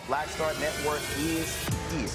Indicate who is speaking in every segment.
Speaker 1: Black Star Network is here.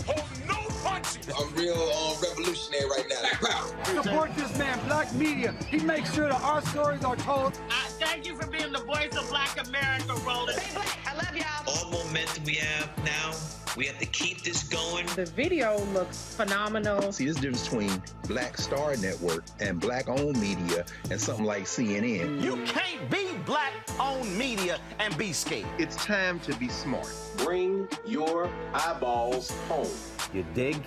Speaker 2: Hold no punches!
Speaker 3: I'm real revolutionary right now.
Speaker 4: Support this man, Black Media. He makes sure that our stories are told.
Speaker 5: Thank you for being the voice of Black America, Roland.
Speaker 6: Stay black. I love y'all.
Speaker 7: All momentum we have now, we have to keep this going.
Speaker 8: The video looks phenomenal.
Speaker 9: See, there's a difference between Black Star Network and Black-owned media and something like CNN.
Speaker 1: You can't be Black-owned media and be scared.
Speaker 10: It's time to be smart.
Speaker 11: Bring your eyeballs home.
Speaker 1: You dig?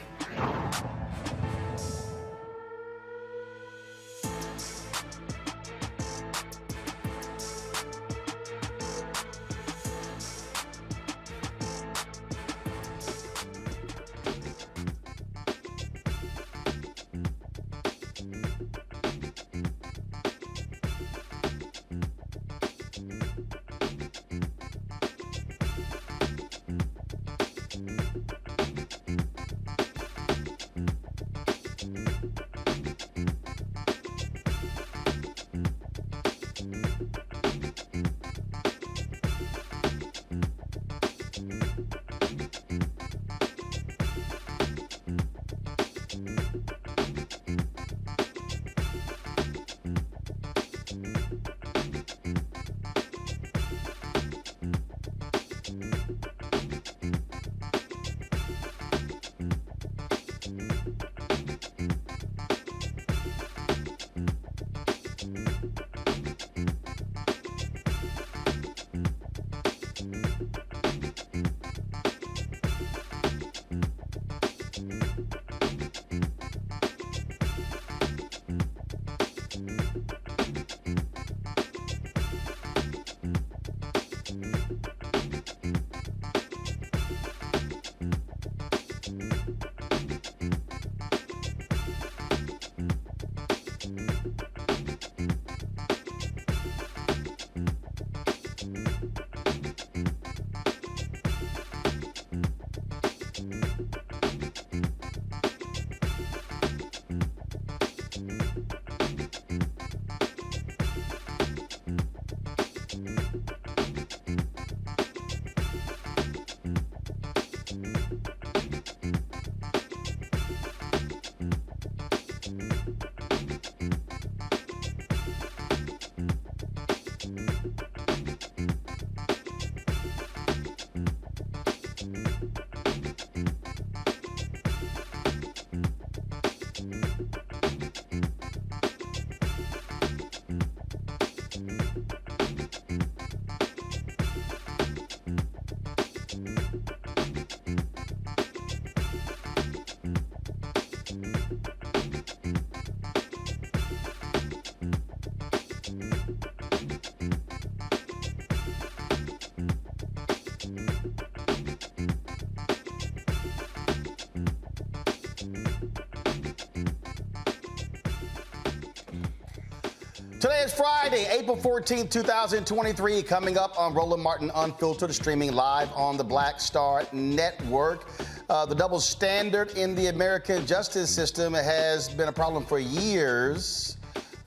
Speaker 1: Today is Friday, April 14th, 2023. Coming up on Roland Martin Unfiltered, streaming live on the Black Star Network. The double standard in the American justice system has been a problem for years.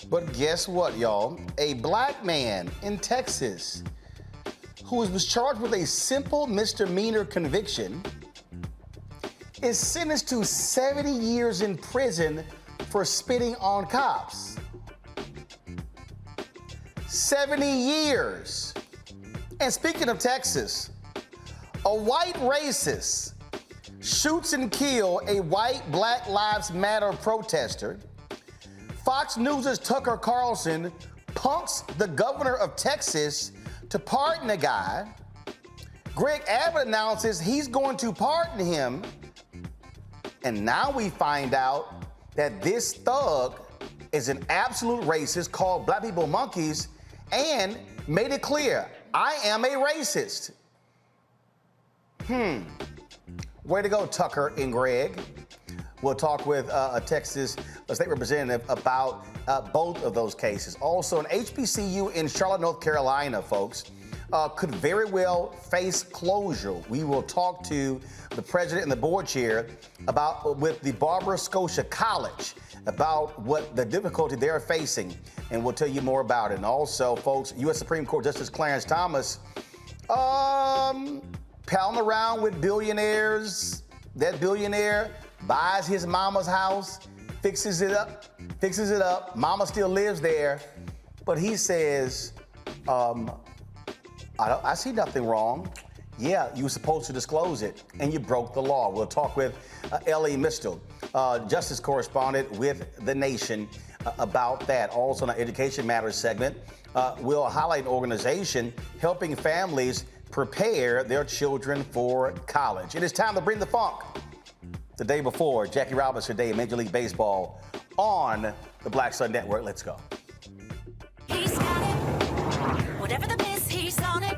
Speaker 1: But guess what, y'all? A black man in Texas who was charged with a simple misdemeanor conviction is sentenced to 70 years in prison for spitting on cops. 70 years. And speaking of Texas, a white racist shoots and kills a white Black Lives Matter protester. Fox News' Tucker Carlson punks the governor of Texas to pardon the guy. Greg Abbott announces he's going to pardon him. And now we find out that this thug is an absolute racist, called black people monkeys, and made it clear, I am a racist. Way to go, Tucker and Greg. We'll talk with a Texas state representative about both of those cases. Also, an HBCU in Charlotte, North Carolina, folks, could very well face closure. We will talk to the president and the board chair with the Barber-Scotia College about what the difficulty they're facing, and we'll tell you more about it. And also, folks, U.S. Supreme Court Justice Clarence Thomas palling around with billionaires. That billionaire buys his mama's house, fixes it up. Mama still lives there, but he says, I see nothing wrong. Yeah, you were supposed to disclose it, and you broke the law. We'll talk with Ellie Mistel, justice correspondent with The Nation, about that. Also, in our Education Matters segment, we'll highlight an organization helping families prepare their children for college. It is time to bring the funk. The day before, Jackie Robinson Day in Major League Baseball on the Black Sun Network. Let's go.
Speaker 6: He's got it. Whatever the miss, he's on it.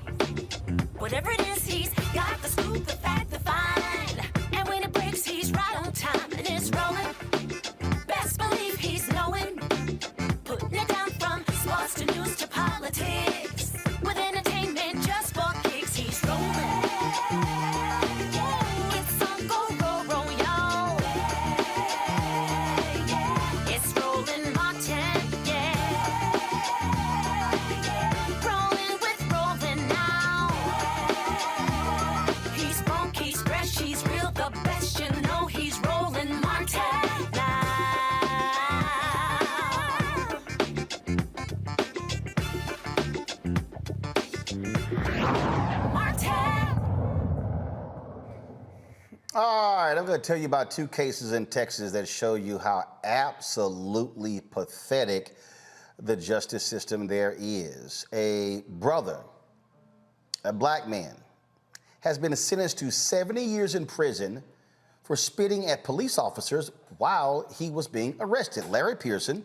Speaker 6: Whatever it is, he's got the scoop, the fact, the find. And when it breaks, he's right on time and it's rolling. Best believe he's knowing. Putting it down from sports to news to politics. With entertainment just for kicks, he's rolling. It's on Go, roll, y'all. It's Roland Martin, Rolling with Roland now. He's funky, he's fresh, he's real, the best, you know he's Roland Martin now.
Speaker 1: All right, I'm going to tell you about two cases in Texas that show you how absolutely pathetic the justice system there is. A brother, a black man, has been sentenced to 70 years in prison for spitting at police officers while he was being arrested. Larry Pearson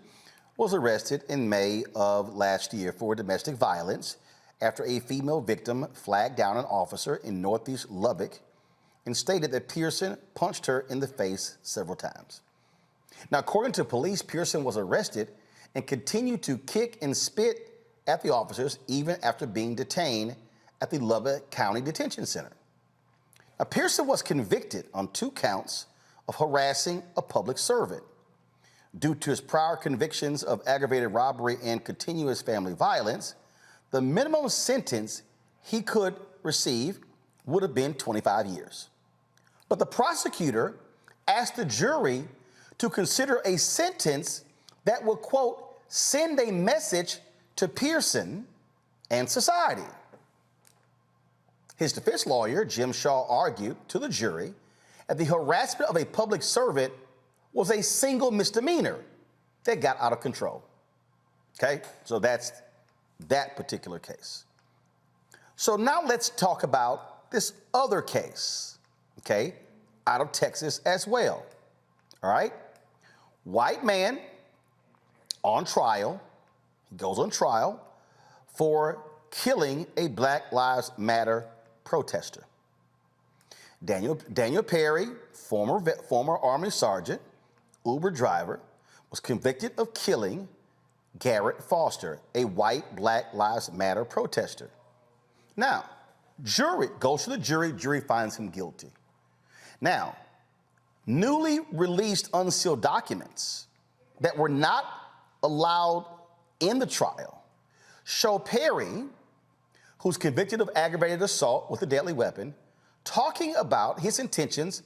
Speaker 1: was arrested in May of last year for domestic violence after a female victim flagged down an officer in Northeast Lubbock and stated that Pearson punched her in the face several times. Now, according to police, Pearson was arrested and continued to kick and spit at the officers even after being detained at the Lubbock County Detention Center. Now, Pearson was convicted on 2 counts of harassing a public servant. Due to his prior convictions of aggravated robbery and continuous family violence, the minimum sentence he could receive would have been 25 years. But the prosecutor asked the jury to consider a sentence that would, quote, send a message to Pearson and society. His defense lawyer, Jim Shaw, argued to the jury that the harassment of a public servant was a single misdemeanor that got out of control. Okay, so that's that particular case. So now let's talk about this other case, okay, out of Texas as well. All right, white man on trial, he goes on trial for killing a Black Lives Matter protester. Daniel Perry, former Army sergeant, Uber driver, was convicted of killing Garrett Foster, a white Black Lives Matter protester. Now, jury goes to the jury finds him guilty. Now, newly released unsealed documents that were not allowed in the trial show Perry, who's convicted of aggravated assault with a deadly weapon, talking about his intentions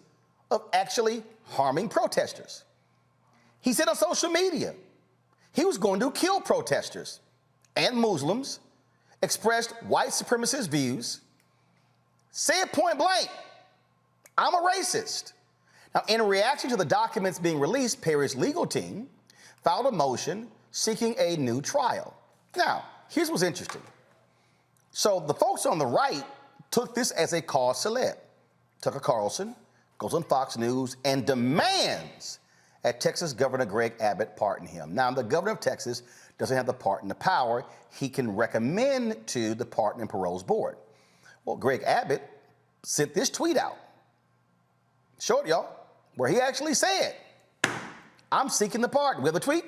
Speaker 1: of actually harming protesters. He said on social media he was going to kill protesters and Muslims, expressed white supremacist views, said point blank, I'm a racist. Now, in reaction to the documents being released, Perry's legal team filed a motion seeking a new trial. Now, here's what's interesting. So the folks on the right took this as a cause célèbre. Tucker Carlson goes on Fox News and demands that Texas Governor Greg Abbott pardon him. Now, the governor of Texas doesn't have the pardon the power. He can recommend to the Pardon and Paroles Board. Well, Greg Abbott sent this tweet out. Show it, y'all, where he actually said, I'm seeking the pardon. We have the tweet?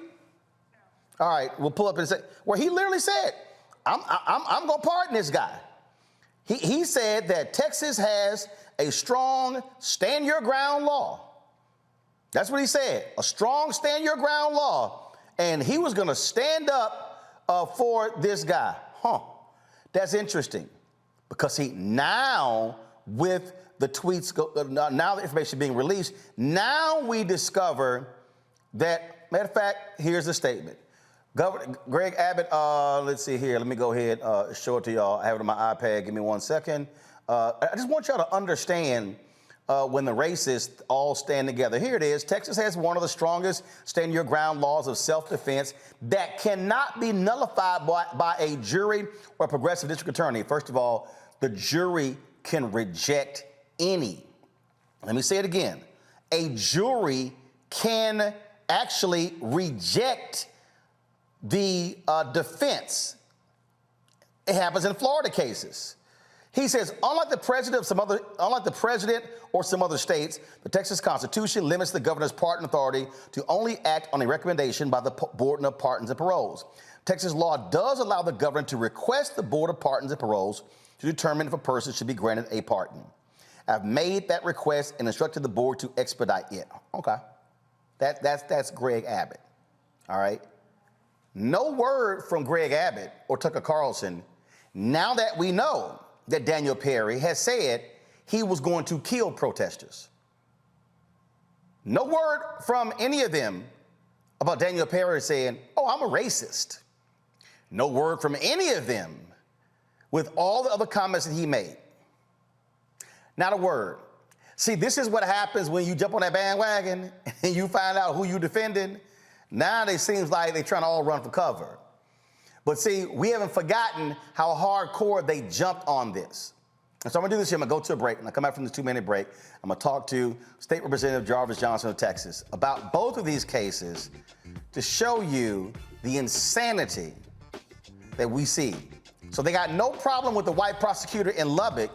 Speaker 1: All right, we'll pull up and say, where he literally said, I'm going to pardon this guy. He said that Texas has a strong stand your ground law. That's what he said, a strong stand your ground law. And he was going to stand up for this guy. That's interesting because now with the tweets, now the information being released, now we discover that, matter of fact, here's the statement. Governor Greg Abbott, let's see here. Let me go ahead, show it to y'all. I have it on my iPad. Give me 1 second. I just want y'all to understand when the racists all stand together. Here it is. Texas has one of the strongest stand your ground laws of self-defense that cannot be nullified by a jury or progressive district attorney. First of all, the jury can reject any. Let me say it again. A jury can actually reject the defense. It happens in Florida cases. He says, unlike the president or some other states, the Texas Constitution limits the governor's pardon authority to only act on a recommendation by the Board of Pardons and Paroles. Texas law does allow the governor to request the Board of Pardons and Paroles to determine if a person should be granted a pardon. I've made that request and instructed the board to expedite it. Okay, that's Greg Abbott. All right. No word from Greg Abbott or Tucker Carlson now that we know that Daniel Perry has said he was going to kill protesters. No word from any of them about Daniel Perry saying, oh, I'm a racist. No word from any of them with all the other comments that he made. Not a word. See, this is what happens when you jump on that bandwagon and you find out who you defending. Now it seems like they're trying to all run for cover. But see, we haven't forgotten how hardcore they jumped on this. And so I'm gonna do this here. I'm gonna go to a break. When I come back from this 2-minute break, I'm gonna talk to State Representative Jarvis Johnson of Texas about both of these cases to show you the insanity that we see. So they got no problem with the white prosecutor in Lubbock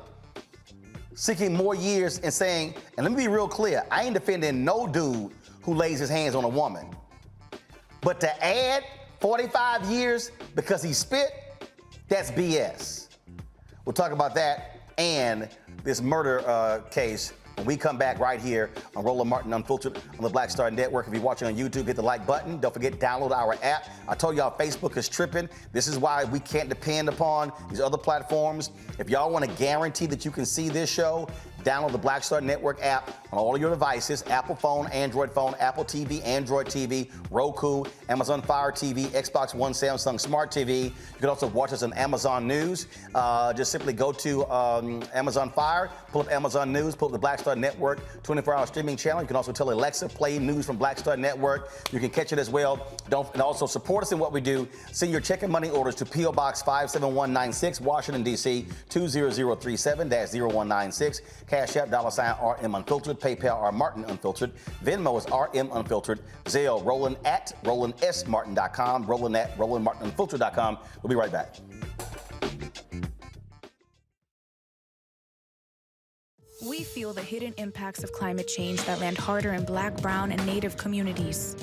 Speaker 1: seeking more years and saying, and let me be real clear, I ain't defending no dude who lays his hands on a woman. But to add 45 years because he spit, that's BS. We'll talk about that and this murder case when we come back right here on Roland Martin Unfiltered on the Black Star Network. If you're watching on YouTube, hit the like button. Don't forget, download our app. I told y'all Facebook is tripping. This is why we can't depend upon these other platforms. If y'all want to guarantee that you can see this show, download the Black Star Network app on all of your devices, Apple phone, Android phone, Apple TV, Android TV, Roku, Amazon Fire TV, Xbox One, Samsung Smart TV. You can also watch us on Amazon News. Just simply go to Amazon Fire, pull up Amazon News, pull up the Black Star Network 24-hour streaming channel. You can also tell Alexa, play news from Black Star Network. You can catch it as well. And also support us in what we do. Send your check and money orders to P.O. Box 57196, Washington, D.C. 20037-0196. Cash App, $RM Unfiltered, PayPal, R Martin Unfiltered, Venmo is RM Unfiltered, Zelle, Roland at RolandSMartin.com, Roland at RolandMartinUnfiltered.com. We'll be right back.
Speaker 12: We feel the hidden impacts of climate change that land harder in Black, brown, and Native communities.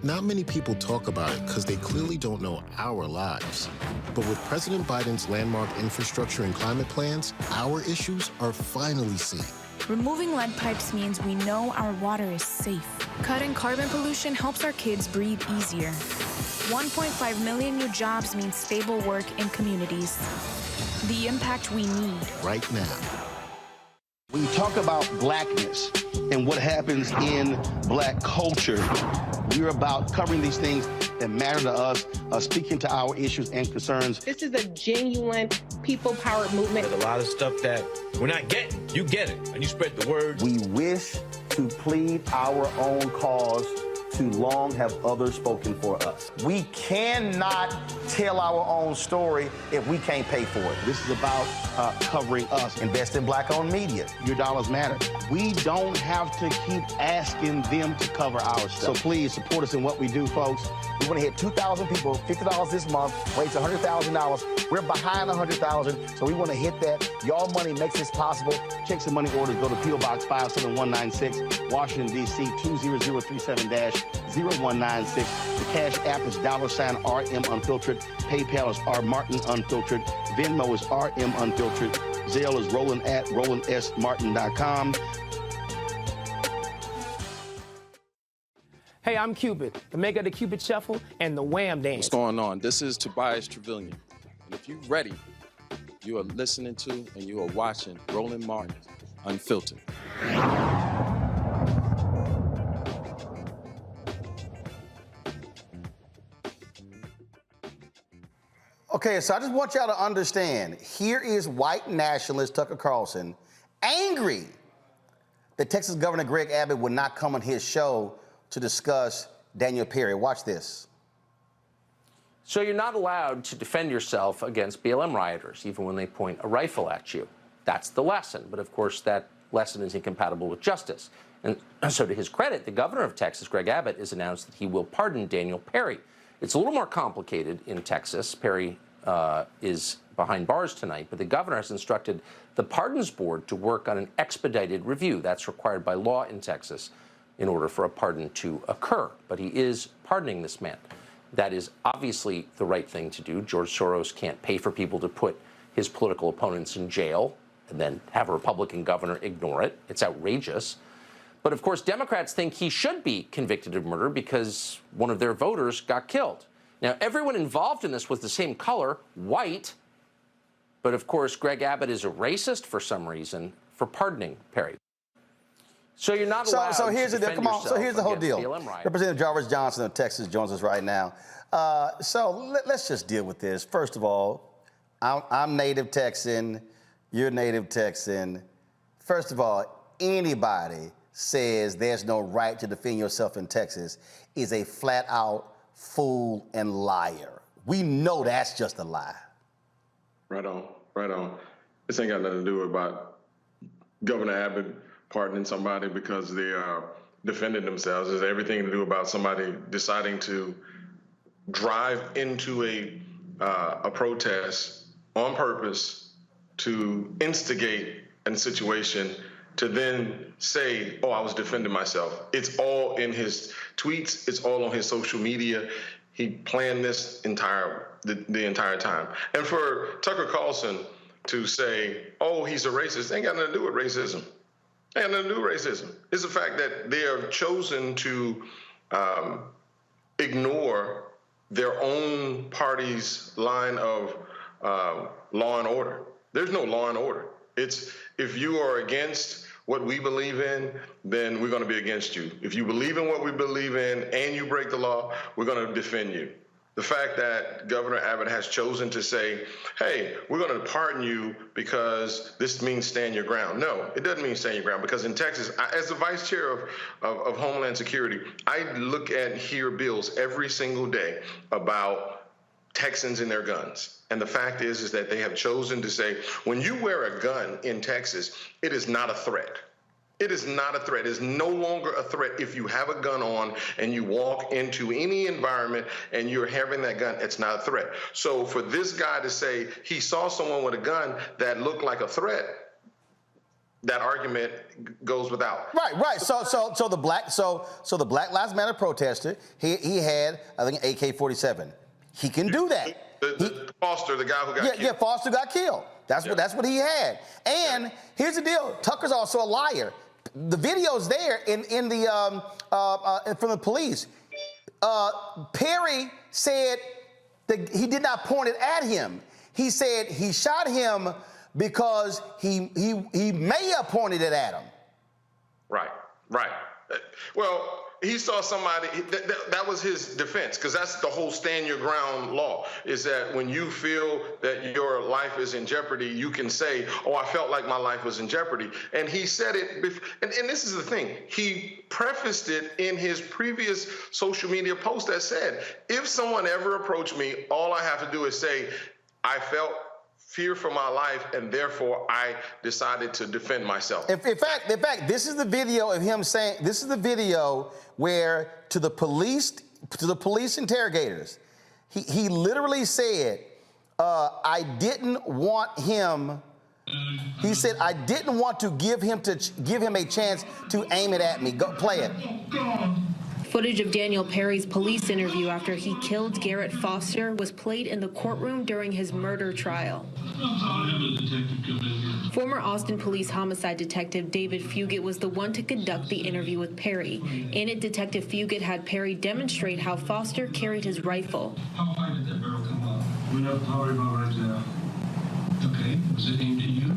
Speaker 13: Not many people talk about it because they clearly don't know our lives. But with President Biden's landmark infrastructure and climate plans, our issues are finally seen.
Speaker 12: Removing lead pipes means we know our water is safe. Cutting carbon pollution helps our kids breathe easier. 1.5 million new jobs means stable work in communities. The impact we need
Speaker 13: right now.
Speaker 14: When you talk about blackness and what happens in black culture, we're about covering these things that matter to us, speaking to our issues and concerns.
Speaker 8: This is a genuine people-powered movement.
Speaker 2: There's a lot of stuff that we're not getting. You get it, and you spread the word.
Speaker 1: We wish to plead our own cause. Too long have others spoken for us. We cannot tell our own story if we can't pay for it.
Speaker 14: This is about covering us.
Speaker 1: Invest in black-owned media.
Speaker 14: Your dollars matter. We don't have to keep asking them to cover our stuff. So please support us in what we do, folks.
Speaker 1: We want to hit 2,000 people, $50 this month, raise $100,000. We're behind $100,000, so we want to hit that. Y'all money makes this possible.
Speaker 14: Checks and money orders go to P.O. Box 57196, Washington, D.C. 20037-0196. The Cash App is $RM Unfiltered. PayPal is R Martin Unfiltered. Venmo is RM Unfiltered. Zelle is Roland at RolandSMartin.com.
Speaker 15: Hey, I'm Cupid, the maker of the Cupid Shuffle and the Wham Dance.
Speaker 16: What's going on? This is Tobias Trevelyan. And if you're ready, you are listening to and you are watching Roland Martin Unfiltered.
Speaker 1: Okay, so I just want y'all to understand, here is white nationalist Tucker Carlson angry that Texas Governor Greg Abbott would not come on his show to discuss Daniel Perry. Watch this.
Speaker 17: So you're not allowed to defend yourself against BLM rioters, even when they point a rifle at you. That's the lesson. But of course, that lesson is incompatible with justice. And so to his credit, the governor of Texas, Greg Abbott, has announced that he will pardon Daniel Perry. It's a little more complicated in Texas. Perry is behind bars tonight, but the governor has instructed the Pardons Board to work on an expedited review. That's required by law in Texas in order for a pardon to occur. But he is pardoning this man. That is obviously the right thing to do. George Soros can't pay for people to put his political opponents in jail and then have a Republican governor ignore it. It's outrageous. But of course, Democrats think he should be convicted of murder because one of their voters got killed. Now, everyone involved in this was the same color, white. But of course, Greg Abbott is a racist for some reason for pardoning Perry. So you're not allowed
Speaker 1: so here's
Speaker 17: to
Speaker 1: the deal.
Speaker 17: defend
Speaker 1: Come on. So here's the whole deal.
Speaker 17: BLM
Speaker 1: Representative Jarvis Johnson of Texas joins us right now. So let's just deal with this. First of all, I'm native Texan. You're native Texan. First of all, anybody says there's no right to defend yourself in Texas is a flat-out fool and liar. We know that's just a lie.
Speaker 11: Right on, right on. This ain't got nothing to do about Governor Abbott pardoning somebody because they are defending themselves. It's everything to do about somebody deciding to drive into a protest on purpose to instigate a situation to then say, oh, I was defending myself. It's all in his tweets. It's all on his social media. He planned this the entire time. And for Tucker Carlson to say, oh, he's a racist, ain't got nothing to do with racism. Ain't got nothing to do with racism. It's the fact that they have chosen to ignore their own party's line of law and order. There's no law and order. It's if you are against what we believe in, then we're going to be against you. If you believe in what we believe in and you break the law, we're going to defend you. The fact that Governor Abbott has chosen to say, hey, we're going to pardon you because this means stand your ground. No, it doesn't mean stand your ground, because in Texas, as the vice chair of Homeland Security, I look at and hear bills every single day about Texans and their guns. And the fact is that they have chosen to say, when you wear a gun in Texas, it is not a threat. It is not a threat. It is no longer a threat if you have a gun on and you walk into any environment and you're having that gun, it's not a threat. So for this guy to say he saw someone with a gun that looked like a threat, that argument goes without.
Speaker 1: Right. So the Black Lives Matter protester, he had, I think, an AK-47. He can do that.
Speaker 11: The Foster, the guy who got killed.
Speaker 1: Yeah, Foster got killed. That's what he had. And here's the deal: Tucker's also a liar. The video's there in the from the police. Perry said that he did not point it at him. He said he shot him because he may have pointed it at him.
Speaker 11: Right. Well, he saw somebody, that was his defense, because that's the whole stand your ground law, is that when you feel that your life is in jeopardy, you can say, oh, I felt like my life was in jeopardy. And he said it, and this is the thing, he prefaced it in his previous social media post that said, if someone ever approached me, all I have to do is say, I felt fear for my life, and therefore I decided to defend myself.
Speaker 1: In fact, this is the video of him saying, this is the video where to the police interrogators, he literally said, I didn't want him. He said, I didn't want to give him a chance to aim it at me. Go play it.
Speaker 18: Footage of Daniel Perry's police interview after he killed Garrett Foster was played in the courtroom during his murder trial. Former Austin Police homicide detective David Fugit was the one to conduct the interview with Perry. In it, Detective Fugit had Perry demonstrate how Foster carried his rifle.
Speaker 19: How high did that barrel come up? Went up probably about right there. Okay, was it aimed at you?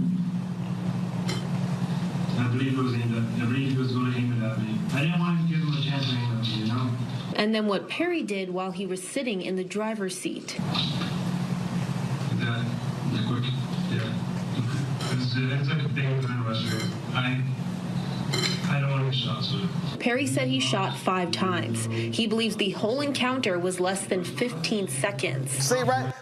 Speaker 19: I believe it was aimed at, I believe he was going to aim it at me. I didn't want to give him a chance to aim at me, you know?
Speaker 18: And then what Perry did while he was sitting in the driver's seat.
Speaker 19: That quick, yeah. It's like a thing within a restaurant. I don't want to get shot, so.
Speaker 18: Perry said he shot 5 times. He believes the whole encounter was less than 15 seconds.
Speaker 1: See right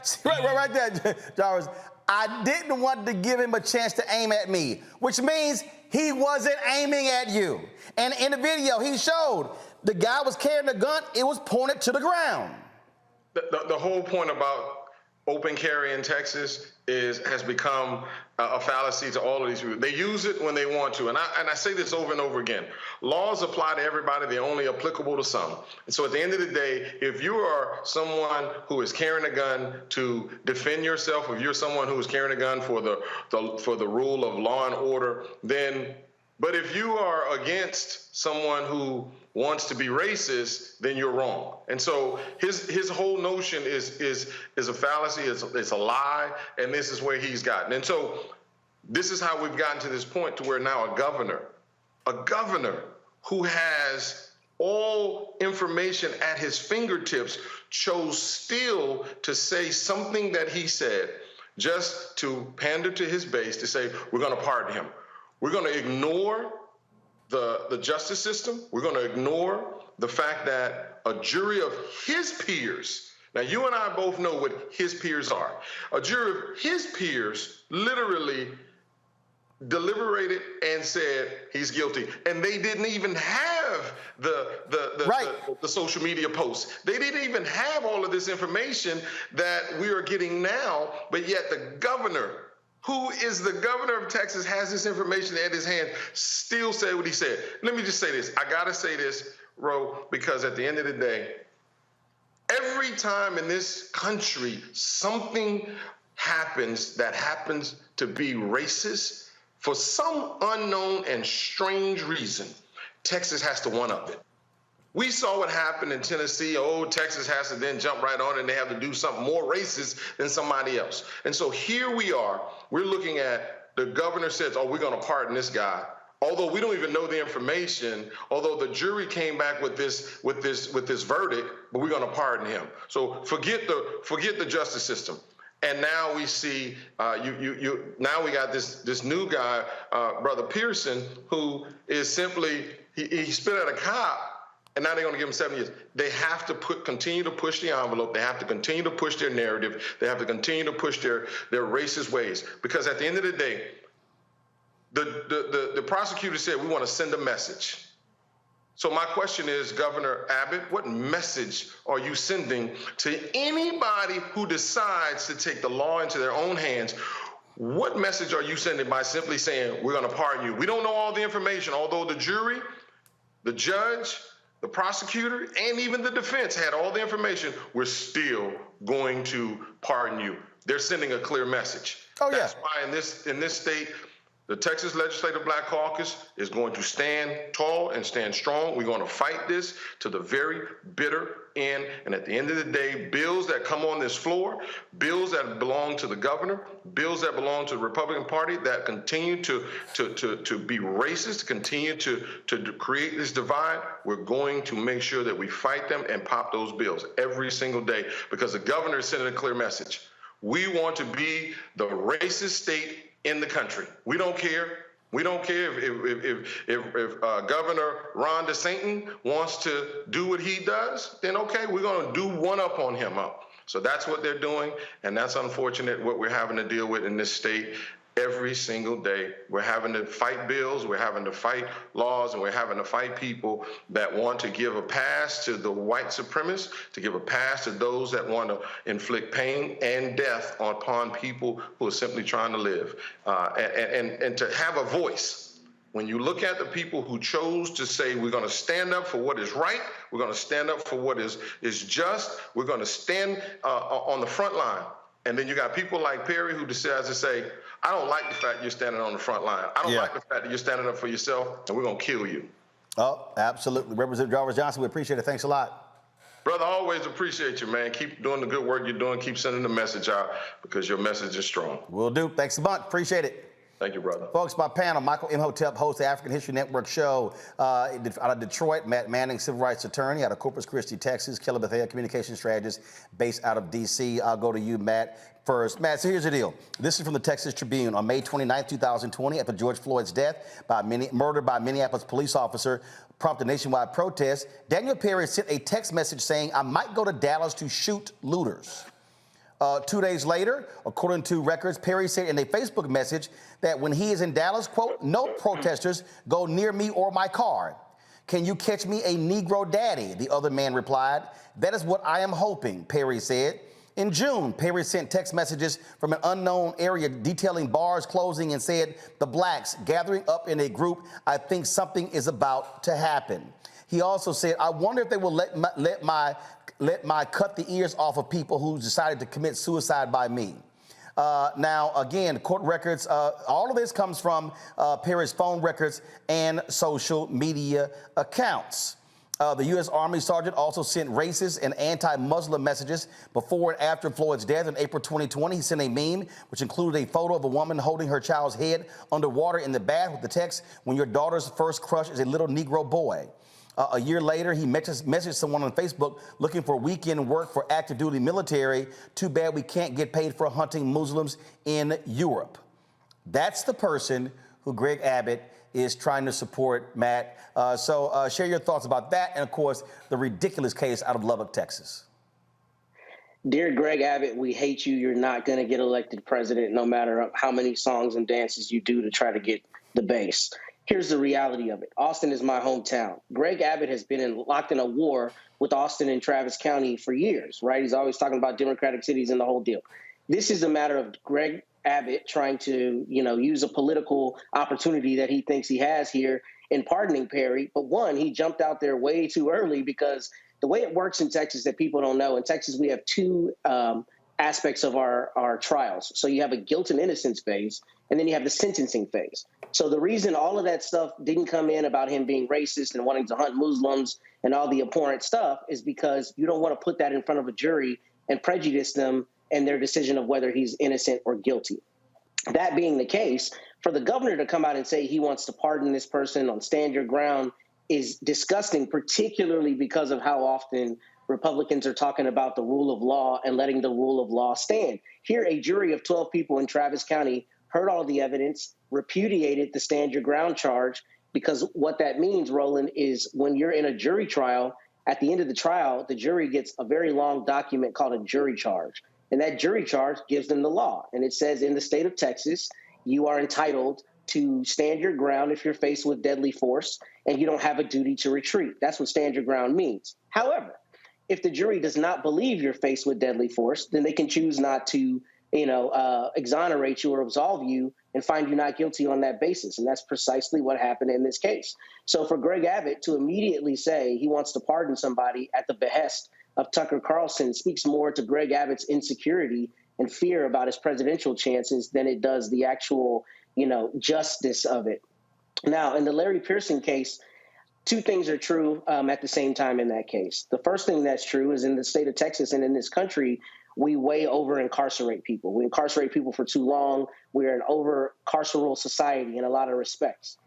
Speaker 1: there, Jarvis. I didn't want to give him a chance to aim at me, which means he wasn't aiming at you. And in the video, he showed the guy was carrying a gun. It was pointed to the ground.
Speaker 11: The whole point about open carry in Texas has become a fallacy to all of these people. They use it when they want to. And I say this over and over again. Laws apply to everybody. They're only applicable to some. And so at the end of the day, if you are someone who is carrying a gun to defend yourself, if you're someone who is carrying a gun for the rule of law and order, then, but if you are against someone who wants to be racist, then you're wrong. And so his whole notion is a fallacy, it's a lie, and this is where he's gotten. And so this is how we've gotten to this point to where now a governor who has all information at his fingertips chose still to say something that he said just to pander to his base, to say, we're going to pardon him. We're going to ignore the justice system. We're going to ignore the fact that a jury of his peers, now you and I both know what his peers are. A jury of his peers literally deliberated and said he's guilty. And they didn't even have the social media posts. They didn't even have all of this information that we are getting now, but yet the governor, who is the governor of Texas, has this information at his hand, still said what he said. Let me just say this. I got to say this, Ro, because at the end of the day, every time in this country something happens that happens to be racist, for some unknown and strange reason, Texas has to one-up it. We saw what happened in Tennessee. Oh, Texas has to then jump right on it, and they have to do something more racist than somebody else. And so here we are. We're looking at the governor says, oh, we're going to pardon this guy. Although we don't even know the information, although the jury came back with this verdict, but we're going to pardon him. So forget the justice system. And now we see now we got this new guy, Brother Pearson, who is simply he spit at a cop. And now they're going to give them 7 years. They have to continue to push the envelope. They have to continue to push their narrative. They have to continue to push their racist ways. Because at the end of the day, the prosecutor said, we want to send a message. So my question is, Governor Abbott, what message are you sending to anybody who decides to take the law into their own hands? What message are you sending by simply saying, we're going to pardon you? We don't know all the information, although the jury, the judge, the prosecutor, and even the defense had all the information. We're still going to pardon you. They're sending a clear message.
Speaker 1: Oh, yeah.
Speaker 11: That's why in this state, the Texas Legislative Black Caucus is going to stand tall and stand strong. We're going to fight this to the very bitter end. And at the end of the day, bills that come on this floor, bills that belong to the governor, bills that belong to the Republican Party that continue to be racist, continue to create this divide, we're going to make sure that we fight them and pop those bills every single day, because the governor is sending a clear message. We want to be the racist state in the country. We don't care. We don't care if Governor Ron DeSantis wants to do what he does, then okay, we're going to do one up on him up. So that's what they're doing, and that's unfortunate what we're having to deal with in this state every single day. We're having to fight bills, we're having to fight laws, and we're having to fight people that want to give a pass to the white supremacists, to give a pass to those that want to inflict pain and death upon people who are simply trying to live. And to have a voice. When you look at the people who chose to say, we're going to stand up for what is right, we're going to stand up for what is just, we're going to stand on the front line. And then you got people like Perry who decides to say, I don't like the fact you're standing on the front line. I don't like the fact that you're standing up for yourself, and we're going to kill you.
Speaker 1: Oh, absolutely. Representative Jarvis Johnson, we appreciate it. Thanks a lot.
Speaker 11: Brother, I always appreciate you, man. Keep doing the good work you're doing. Keep sending the message out, because your message is strong.
Speaker 1: Will do. Thanks a bunch. Appreciate it.
Speaker 11: Thank you, brother.
Speaker 1: Folks, my panel, Michael Imhotep, host of the African History Network show out of Detroit, Matt Manning, civil rights attorney out of Corpus Christi, Texas, Kelly Bethea, communication strategist based out of D.C. I'll go to you, Matt, first. Matt, so here's the deal. This is from the Texas Tribune. On May 29, 2020, after George Floyd's death, murdered by a Minneapolis police officer, prompted nationwide protests, Daniel Perry sent a text message saying, I might go to Dallas to shoot looters. 2 days later, according to records, Perry said in a Facebook message that when he is in Dallas, quote, no protesters go near me or my car. Can you catch me a Negro daddy? The other man replied. That is what I am hoping, Perry said. In June, Perry sent text messages from an unknown area detailing bars closing and said, the blacks gathering up in a group, I think something is about to happen. He also said, I wonder if they will let my cut the ears off of people who decided to commit suicide by me. Now, again, court records, all of this comes from Perry's phone records and social media accounts. The U.S. Army sergeant also sent racist and anti-Muslim messages before and after Floyd's death in April 2020. He sent a meme, which included a photo of a woman holding her child's head underwater in the bath with the text, when your daughter's first crush is a little Negro boy. A year later, he messaged someone on Facebook looking for weekend work for active duty military. Too bad we can't get paid for hunting Muslims in Europe. That's the person who Greg Abbott is trying to support, Matt. So share your thoughts about that and, of course, the ridiculous case out of Lubbock, Texas.
Speaker 20: Dear Greg Abbott, we hate you. You're not going to get elected president no matter how many songs and dances you do to try to get the base. Here's the reality of it. Austin is my hometown. Greg Abbott has been locked in a war with Austin and Travis County for years, right? He's always talking about Democratic cities and the whole deal. This is a matter of Greg Abbott trying to, use a political opportunity that he thinks he has here in pardoning Perry. But one, he jumped out there way too early, because the way it works in Texas that people don't know, in Texas we have two aspects of our trials. So you have a guilt and innocence phase, and then you have the sentencing phase. So the reason all of that stuff didn't come in about him being racist and wanting to hunt Muslims and all the abhorrent stuff is because you don't want to put that in front of a jury and prejudice them in their decision of whether he's innocent or guilty. That being the case, for the governor to come out and say he wants to pardon this person on stand your ground is disgusting, particularly because of how often Republicans are talking about the rule of law and letting the rule of law stand. Here, a jury of 12 people in Travis County heard all the evidence, repudiated the stand your ground charge, because what that means, Roland, is when you're in a jury trial, at the end of the trial, the jury gets a very long document called a jury charge. And that jury charge gives them the law. And it says in the state of Texas, you are entitled to stand your ground if you're faced with deadly force, and you don't have a duty to retreat. That's what stand your ground means. However, if the jury does not believe you're faced with deadly force, then they can choose not to exonerate you or absolve you and find you not guilty on that basis. And that's precisely what happened in this case. So for Greg Abbott to immediately say he wants to pardon somebody at the behest of Tucker Carlson speaks more to Greg Abbott's insecurity and fear about his presidential chances than it does the actual, justice of it. Now, in the Larry Pearson case, two things are true at the same time in that case. The first thing that's true is in the state of Texas and in this country, we way over-incarcerate people. We incarcerate people for too long. We're an over-carceral society in a lot of respects.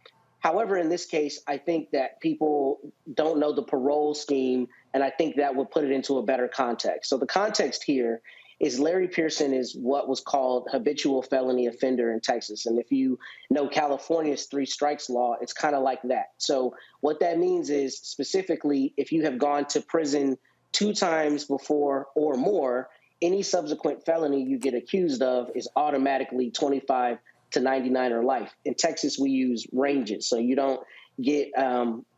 Speaker 20: However, in this case, I think that people don't know the parole scheme, and I think that would put it into a better context. So the context here is Larry Pearson is what was called habitual felony offender in Texas. And if you know California's 3 strikes law, it's kind of like that. So what that means is specifically, if you have gone to prison 2 times before or more, any subsequent felony you get accused of is automatically 25 to 99 or life. In Texas, we use ranges. So you don't get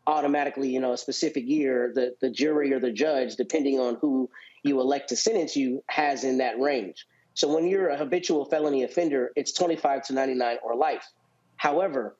Speaker 20: automatically, a specific year. The jury or the judge, depending on who you elect to sentence you, has in that range. So when you're a habitual felony offender, it's 25 to 99 or life. However,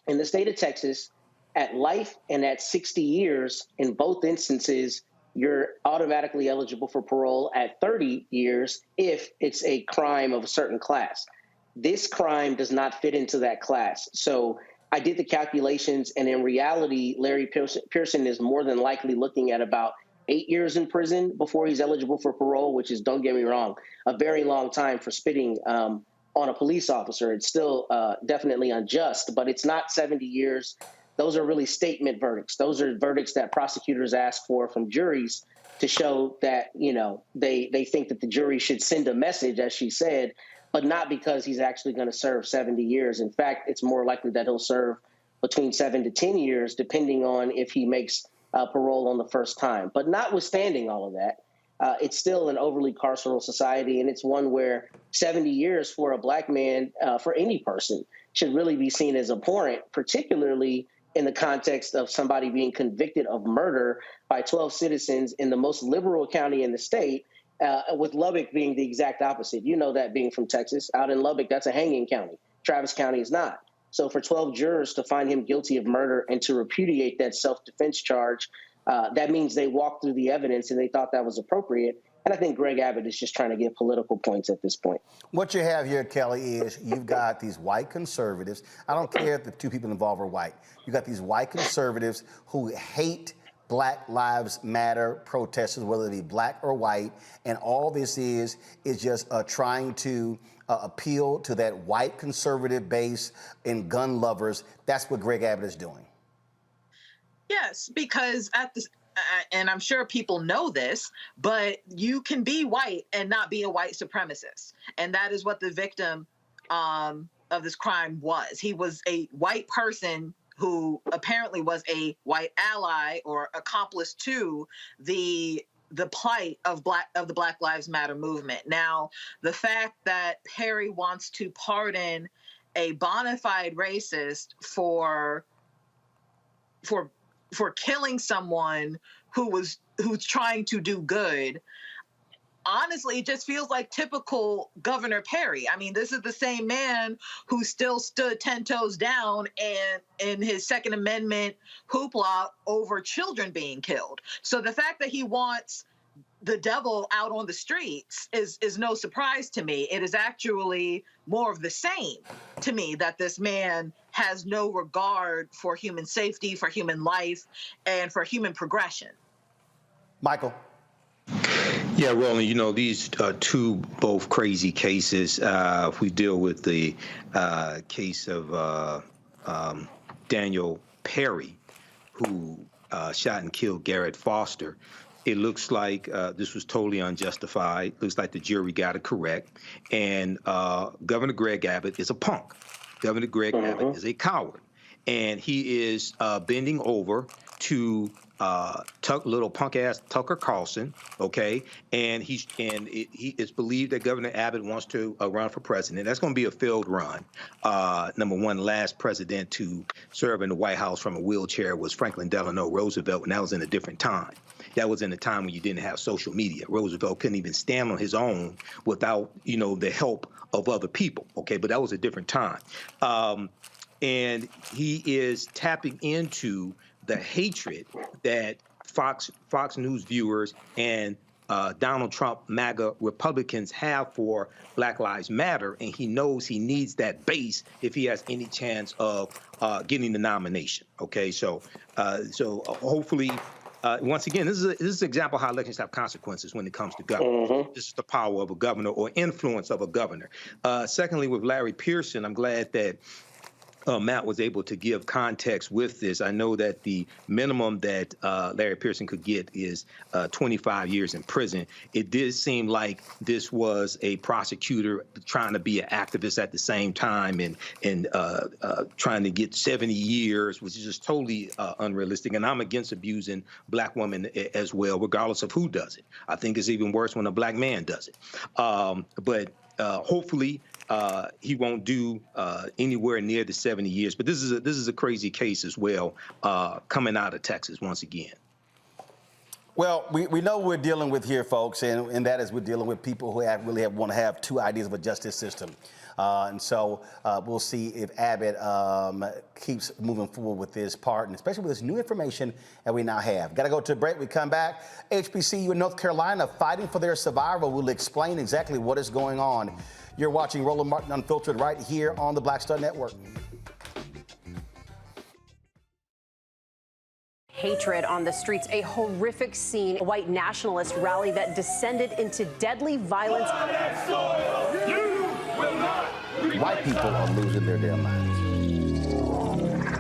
Speaker 20: in the state of Texas, at life and at 60 years, in both instances, you're automatically eligible for parole at 30 years if it's a crime of a certain class. This crime does not fit into that class. So I did the calculations, and in reality, Larry Pearson is more than likely looking at about 8 years in prison before he's eligible for parole, which is, don't get me wrong, a very long time for spitting on a police officer. It's still definitely unjust, but it's not 70 years. Those are really statement verdicts. Those are verdicts that prosecutors ask for from juries to show that, they think that the jury should send a message, as she said, but not because he's actually going to serve 70 years. In fact, it's more likely that he'll serve between 7 to 10 years, depending on if he makes parole on the first time. But notwithstanding all of that, it's still an overly carceral society, and it's one where 70 years for a black man, for any person, should really be seen as abhorrent, particularly in the context of somebody being convicted of murder by 12 citizens in the most liberal county in the state, with Lubbock being the exact opposite. You know that being from Texas. Out in Lubbock, that's a hanging county. Travis County is not. So for 12 jurors to find him guilty of murder and to repudiate that self-defense charge, that means they walked through the evidence and they thought that was appropriate. And I think Greg Abbott is just trying to get political points at this point.
Speaker 1: What you have here, Kelly, is you've got these white conservatives. I don't care if the 2 people involved are white. You got these white conservatives who hate Black Lives Matter protesters, whether they be black or white. And all this is just trying to appeal to that white conservative base and gun lovers. That's what Greg Abbott is doing.
Speaker 5: Yes, because and I'm sure people know this, but you can be white and not be a white supremacist. And that is what the victim of this crime was. He was a white person who apparently was a white ally or accomplice to the plight of the Black Lives Matter movement. Now, the fact that Perry wants to pardon a bona fide racist for killing someone who's trying to do good, honestly, it just feels like typical Governor Perry. I mean, this is the same man who still stood 10 toes down and in his Second Amendment hoopla over children being killed. So the fact that he wants the devil out on the streets is no surprise to me. It is actually more of the same to me, that this man has no regard for human safety, for human life, and for human progression.
Speaker 1: Michael.
Speaker 21: Yeah, Roland, these are 2 both crazy cases. If we deal with the case of Daniel Perry, who shot and killed Garrett Foster, it looks like this was totally unjustified. Looks like the jury got it correct. And Governor Greg Abbott is a punk. Governor Greg Abbott is a coward. And he is bending over to little punk ass Tucker Carlson, okay, and it's believed that Governor Abbott wants to run for president. That's going to be a failed run. Number one, last president to serve in the White House from a wheelchair was Franklin Delano Roosevelt, and that was in a different time. that was in a time when you didn't have social media. Roosevelt couldn't even stand on his own without, the help of other people. Okay, but that was a different time. And he is tapping into the hatred that Fox News viewers and Donald Trump MAGA Republicans have for Black Lives Matter, and he knows he needs that base if he has any chance of getting the nomination. Okay, so hopefully, once again, this is an example of how elections have consequences when it comes to government. This is the power of a governor or influence of a governor. Secondly, with Larry Pearson, I'm glad that Matt was able to give context with this. I know that the minimum that Larry Pearson could get is 25 years in prison. It did seem like this was a prosecutor trying to be an activist at the same time and trying to get 70 years, which is just totally unrealistic. And I'm against abusing Black women as well, regardless of who does it. I think it's even worse when a Black man does it. But hopefully, he won't do anywhere near the 70 years. But this is a crazy case as well, coming out of Texas once again.
Speaker 1: Well, we know we're dealing with here, folks, and that is we're dealing with people who want to have two ideas of a justice system. And so we'll see if Abbott keeps moving forward with this part, and especially with this new information that we now have. Got to go to a break. We come back. HBCU in North Carolina fighting for their survival. We'll explain exactly what is going on. You're watching Roland Martin Unfiltered right here on the Black Star Network.
Speaker 3: Hatred on the streets, a horrific scene, a white nationalist rally that descended into deadly violence.
Speaker 1: White people are losing their damn minds.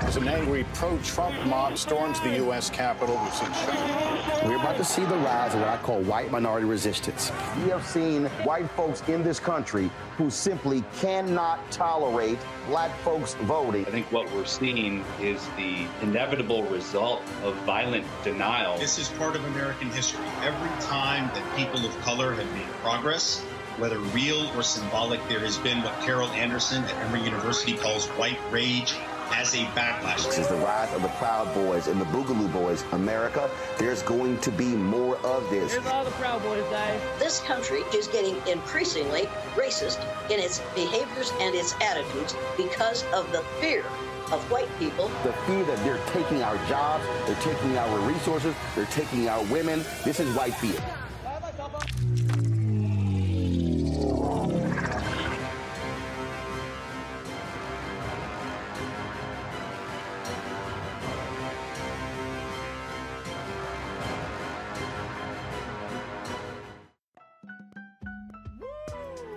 Speaker 22: As an angry pro-Trump mob storms the U.S. Capitol, we've seen shooting.
Speaker 23: We're about to see the rise of what I call white minority resistance. We have seen white folks in this country who simply cannot tolerate Black folks voting.
Speaker 24: I think what we're seeing is the inevitable result of violent denial.
Speaker 25: This is part of American history. Every time that people of color have made progress, whether real or symbolic, there has been what Carol Anderson at Emory University calls white rage as a backlash.
Speaker 23: This is the rise of the Proud Boys and the Boogaloo Boys. America, there's going to be more of this.
Speaker 26: Here's all the Proud Boys, guys.
Speaker 27: This country is getting increasingly racist in its behaviors and its attitudes because of the fear of white people.
Speaker 23: The fear that they're taking our jobs, they're taking our resources, they're taking our women. This is white fear.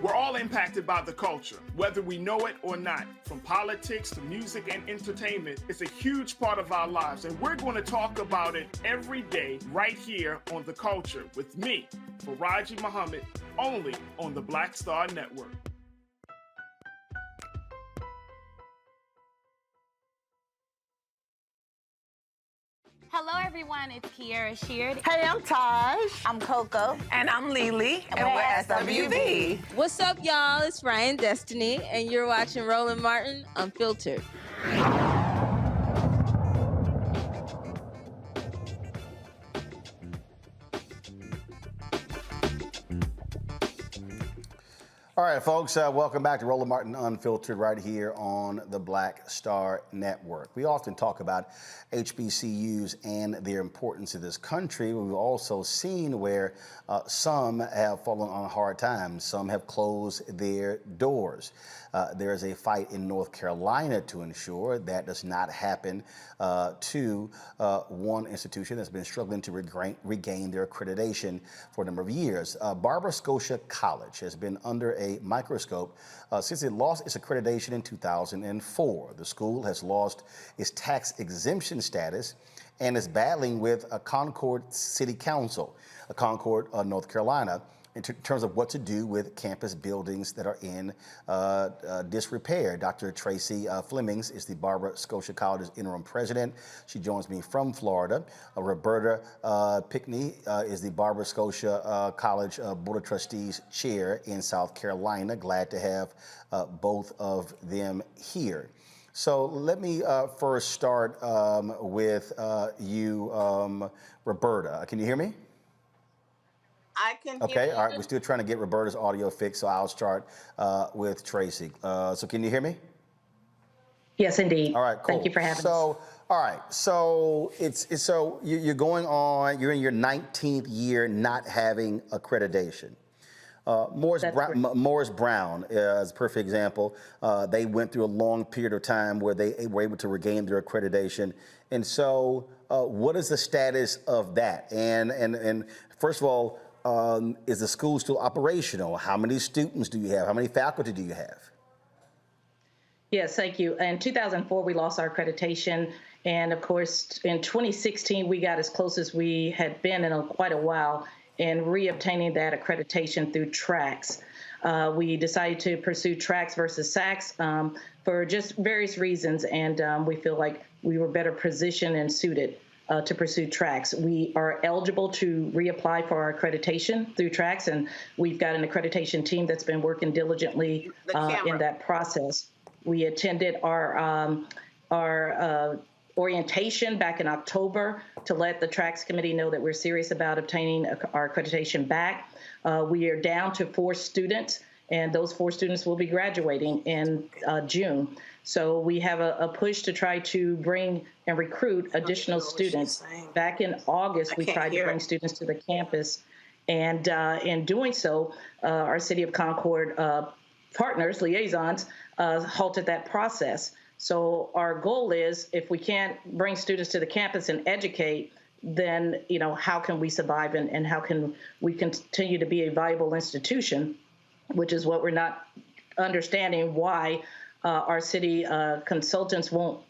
Speaker 28: We're all impacted by the culture, whether we know it or not. From politics to music and entertainment, it's a huge part of our lives, and we're going to talk about it every day right here on The Culture with me, Faraji Muhammad, only on the Black Star Network.
Speaker 29: Hello, everyone. It's Kiara Sheard.
Speaker 30: Hey, I'm Taj.
Speaker 29: I'm Coco.
Speaker 30: And I'm Lily. And we're SWV.
Speaker 31: What's up, y'all? It's Ryan Destiny, and you're watching Roland Martin Unfiltered.
Speaker 1: All right, folks, welcome back to Roland Martin Unfiltered right here on the Black Star Network. We often talk about HBCUs and their importance to this country. We've also seen where some have fallen on hard times. Some have closed their doors. There is a fight in North Carolina to ensure that does not happen to one institution that's been struggling to regain their accreditation for a number of years. Barber-Scotia College has been under a microscope since it lost its accreditation in 2004. The school has lost its tax exemption status and is battling with a Concord City Council, Concord, North Carolina, in terms of what to do with campus buildings that are in disrepair. Dr. Tracy Flemings is the Barber-Scotia College Interim President. She joins me from Florida. Roberta Pickney is the Barber-Scotia College Board of Trustees Chair in South Carolina. Glad to have both of them here. So let me first start with you, Roberta. Can you hear me?
Speaker 30: I can hear
Speaker 1: Okay,
Speaker 30: you.
Speaker 1: all right. We're still trying to get Roberta's audio fixed, so I'll start with Tracy. So can you hear me?
Speaker 2: Yes, indeed.
Speaker 1: All right, cool.
Speaker 2: Thank you for having us.
Speaker 1: So, all right, so so you're going on. You're in your 19th year not having accreditation. Morris Brown is a perfect example. They went through a long period of time where they were able to regain their accreditation. And so, what is the status of that? And first of all, is the school still operational? How many students do you have? How many faculty do you have?
Speaker 2: Yes, thank you. In 2004, we lost our accreditation. And of course, in 2016, we got as close as we had been in quite a while in reobtaining that accreditation through TRACS. We decided to pursue TRACS versus SACS for just various reasons. And we feel like we were better positioned and suited to pursue TRACS. We are eligible to reapply for our accreditation through TRACS. And we've got an accreditation team that's been working diligently in that process. We attended our orientation back in October to let the TRACS committee know that we're serious about obtaining our accreditation back. We are down to 4 students, and those 4 students will be graduating in June. So we have a push to try to bring and recruit additional students. Back in August, we tried to bring students to the campus. And in doing so, our City of Concord partners, liaisons, halted that process. So our goal is, if we can't bring students to the campus and educate, then, how can we survive and how can we continue to be a viable institution, which is what we're not understanding why our city consultants won't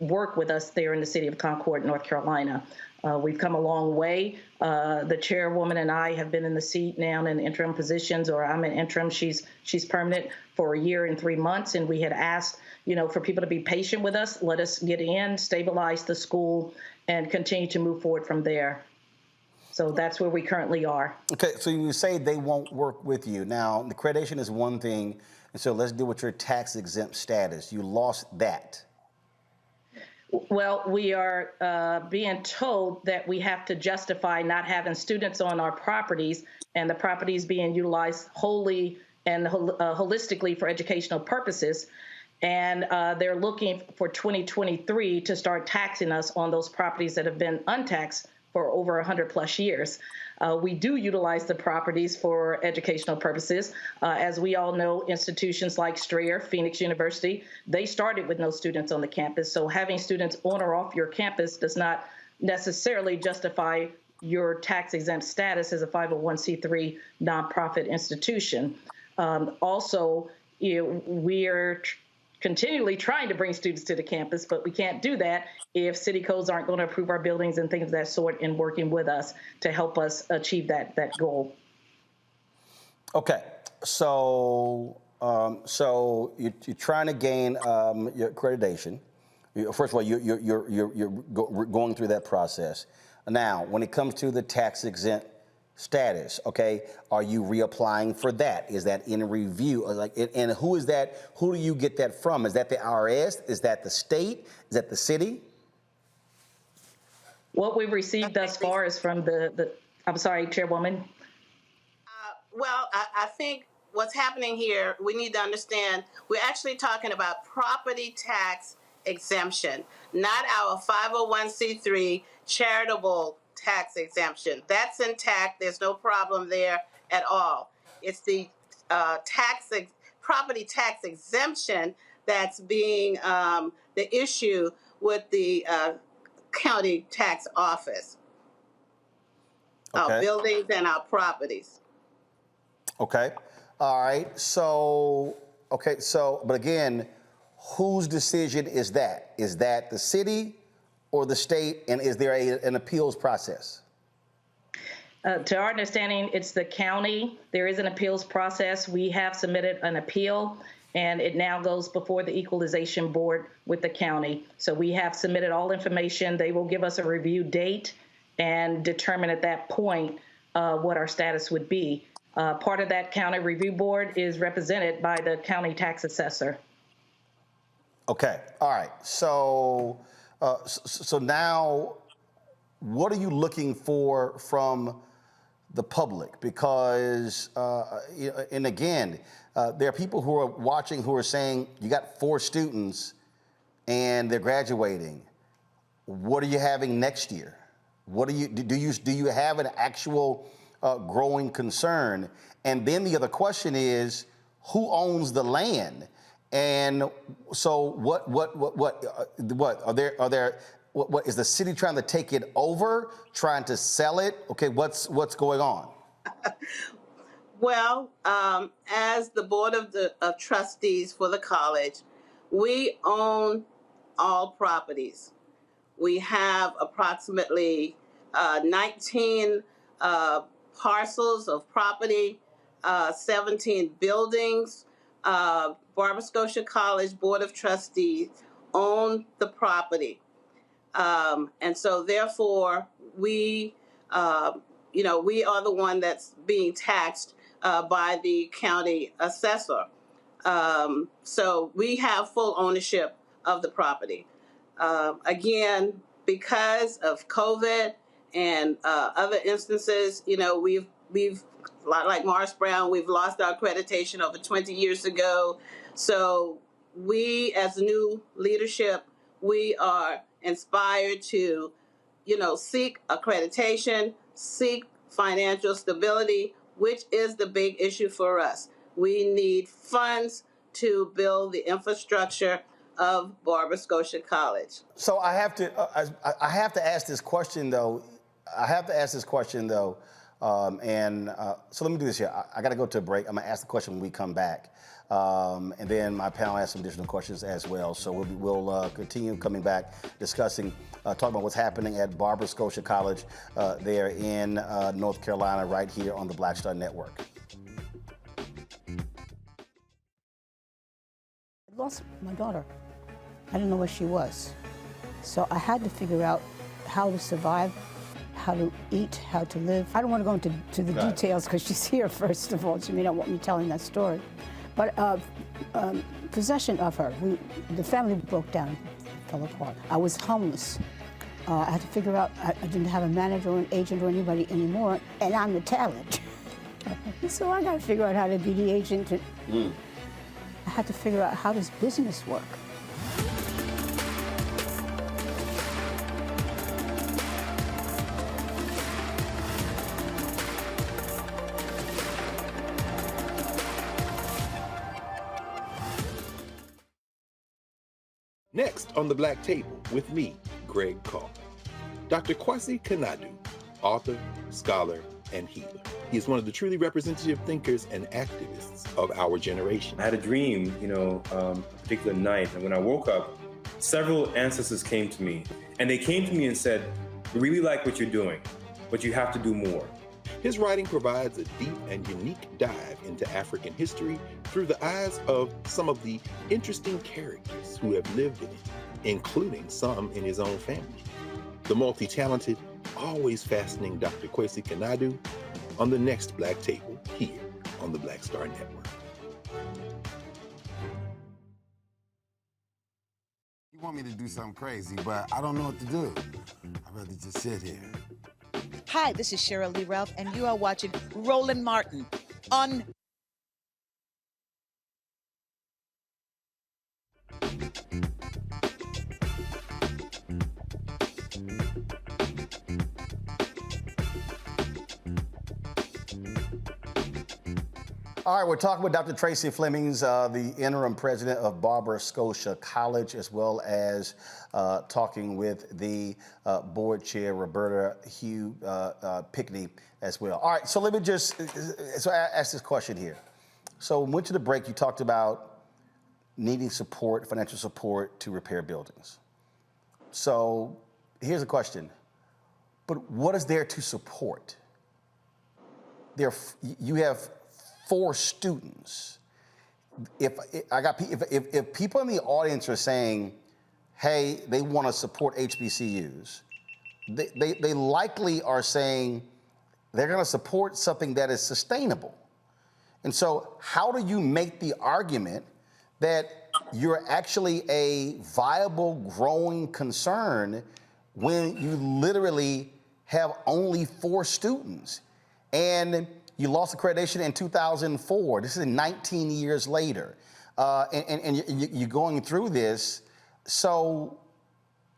Speaker 2: work with us there in the city of Concord, North Carolina. We've come a long way. The chairwoman and I have been in the seat now in interim positions, or I'm in interim. She's permanent for a year and 3 months. And we had asked, for people to be patient with us, let us get in, stabilize the school, and continue to move forward from there. So that's where we currently are. Okay,
Speaker 1: so you say they won't work with you. Now, the accreditation is one thing, and so let's deal with your tax-exempt status. You lost that.
Speaker 2: Well, we are being told that we have to justify not having students on our properties and the properties being utilized wholly and holistically for educational purposes. And they're looking for 2023 to start taxing us on those properties that have been untaxed for over 100 plus years. We do utilize the properties for educational purposes. As we all know, institutions like Strayer, Phoenix University, they started with no students on the campus. So having students on or off your campus does not necessarily justify your tax-exempt status as a 501c3 nonprofit institution. Also, we're continually trying to bring students to the campus, but we can't do that if city codes aren't going to approve our buildings and things of that sort and working with us to help us achieve that goal.
Speaker 1: Okay, so you're trying to gain your accreditation. First of all, you're going through that process. Now, when it comes to the tax-exempt status, okay, are you reapplying for that? Is that in review? And who is that? Who do you get that from? Is that the IRS? Is that the state? Is that the city?
Speaker 2: What we've received thus far is from the I'm sorry, Chairwoman.
Speaker 30: Well, I think what's happening here, we need to understand, we're actually talking about property tax exemption, not our 501c3 charitable tax exemption. That's intact. There's no problem there at all. It's the property tax exemption that's being the issue with the county tax office. Our buildings and our properties.
Speaker 1: Okay. All right. So, but again, whose decision is that? Is that the city or the state? And is there an appeals process?
Speaker 2: To our understanding, it's the county. There is an appeals process. We have submitted an appeal, and it now goes before the Equalization Board with the county. So we have submitted all information. They will give us a review date and determine at that point what our status would be. Part of that county review board is represented by the county tax assessor.
Speaker 1: Okay. All right. So, so now, what are you looking for from the public? Because, and again, there are people who are watching who are saying you got 4 students and they're graduating. What are you having next year? What do you have an actual growing concern? And then the other question is, who owns the land? And so what is the city trying to take it over, trying to sell it? Okay, what's going on?
Speaker 30: Well, as the Board of Trustees for the college, we own all properties. We have approximately 19 parcels of property, 17 buildings. Barber-Scotia College Board of Trustees own the property. And so therefore, we are the one that's being taxed by the county assessor. So we have full ownership of the property. Again, because of COVID and other instances, we've like Morris Brown, we've lost our accreditation over 20 years ago. So we, as new leadership, we are inspired to, seek accreditation, seek financial stability, which is the big issue for us. We need funds to build the infrastructure of Barber-Scotia College.
Speaker 1: So I have to ask this question though. So let me do this here. I got to go to a break. I'm gonna ask the question when we come back, and then my panel has some additional questions as well. So we'll continue coming back, discussing, talking about what's happening at Barber-Scotia College there in North Carolina, right here on the Black Star Network.
Speaker 4: I lost my daughter. I didn't know where she was. So I had to figure out how to survive, how to eat, how to live. I don't want to go into the details because she's here, first of all. She may not want me telling that story. But possession of her, the family broke down, fell apart. I was homeless. I had to figure out, I didn't have a manager or an agent or anybody anymore, and I'm the talent. So I got to figure out how to be the agent. I had to figure out, how does business work?
Speaker 6: Next on the Black Table with me, Greg Carr. Dr. Kwasi Kanadu, author, scholar, and healer. He is one of the truly representative thinkers and activists of our generation.
Speaker 7: I had a dream, a particular night, and when I woke up, several ancestors came to me, and they came to me and said, "We really like what you're doing, but you have to do more."
Speaker 6: His writing provides a deep and unique dive into African history through the eyes of some of the interesting characters who have lived in it, including some in his own family. The multi-talented, always fascinating Dr. Kwasi Kanadu on the next Black Table here on the Black Star Network.
Speaker 8: You want me to do something crazy, but I don't know what to do. I'd rather just sit here.
Speaker 9: Hi, this is Cheryl Lee Ralph, and you are watching Roland Martin on
Speaker 1: All right, we're talking with Dr. Tracy Flemings, the interim president of Barber-Scotia College, as well as talking with the board chair, Roberta Hugh Pickney, as well. All right, so let me I ask this question here. So when we went to the break, you talked about needing support, financial support to repair buildings. So here's a question, but what is there to support? You have 4 students. If people in the audience are saying, hey, they want to support HBCUs, they likely are saying they're going to support something that is sustainable. And so how do you make the argument that you're actually a viable, growing concern when you literally have only 4 students. And you lost accreditation in 2004. This is 19 years later. And you're going through this. So,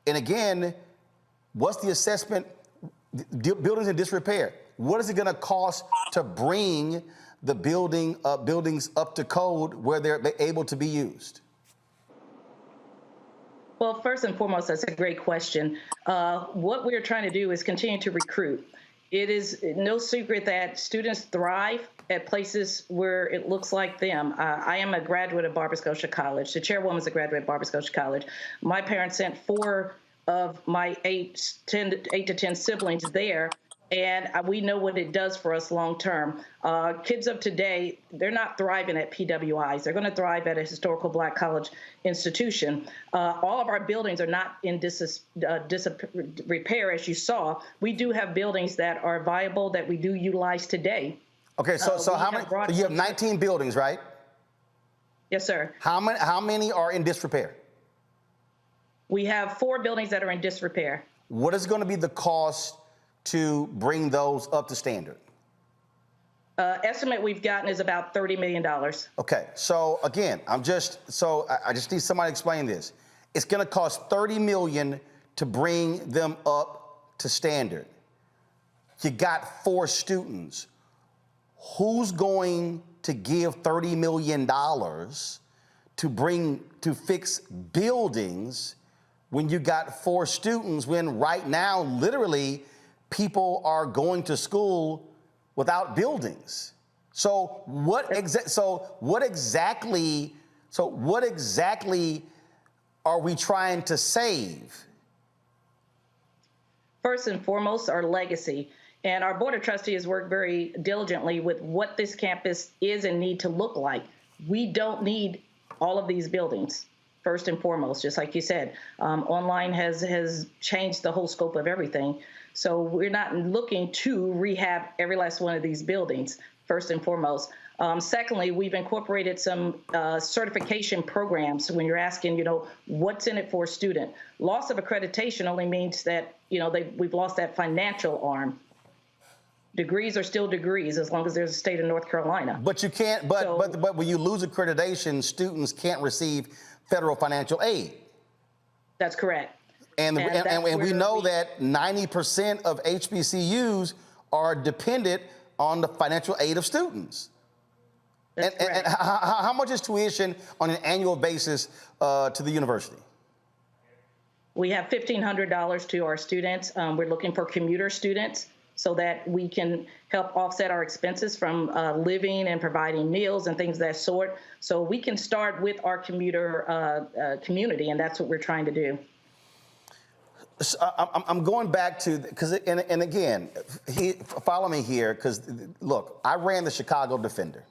Speaker 1: and again, what's the assessment? Buildings in disrepair. What is it going to cost to bring the buildings up to code where they're able to be used?
Speaker 2: Well, first and foremost, that's a great question. What we're trying to do is continue to recruit. It is no secret that students thrive at places where it looks like them. I am a graduate of Barber-Scotia College. The chairwoman is a graduate of Barber-Scotia College. My parents sent 4 of my 8 to 10 siblings there, and we know what it does for us long term. Kids of today, they're not thriving at PWIs. They're going to thrive at a historical Black college institution. All of our buildings are not in disrepair, as you saw. We do have buildings that are viable that we do utilize today.
Speaker 1: Okay, so how many? So you have 19 buildings, right?
Speaker 2: Yes, sir.
Speaker 1: How many are in disrepair?
Speaker 2: We have 4 buildings that are in disrepair.
Speaker 1: What is going to be the cost to bring those up to standard?
Speaker 2: Estimate we've gotten is about $30 million.
Speaker 1: Okay, so again, I just need somebody to explain this. It's going to cost $30 million to bring them up to standard. You got 4 students. Who's going to give $30 million to fix buildings when you got 4 students, when right now, literally, people are going to school without buildings? So what exactly are we trying to save?
Speaker 2: First and foremost, our legacy. And our Board of Trustees worked very diligently with what this campus is and need to look like. We don't need all of these buildings, first and foremost, just like you said. Online has changed the whole scope of everything. So we're not looking to rehab every last one of these buildings, first and foremost. Secondly, we've incorporated some certification programs. When you're asking, what's in it for a student? Loss of accreditation only means that, we've lost that financial arm. Degrees are still degrees as long as there's a state of North Carolina.
Speaker 1: But you can't, but when you lose accreditation, students can't receive federal financial aid. That's
Speaker 2: correct.
Speaker 1: And we know that 90% of HBCUs are dependent on the financial aid of students. And how much is tuition on an annual basis to the university?
Speaker 2: We have $1,500 to our students. We're looking for commuter students so that we can help offset our expenses from living and providing meals and things of that sort. So we can start with our commuter community, and that's what we're trying to do.
Speaker 1: So I'm going back to, and again, follow me here, because look, I ran the Chicago Defender,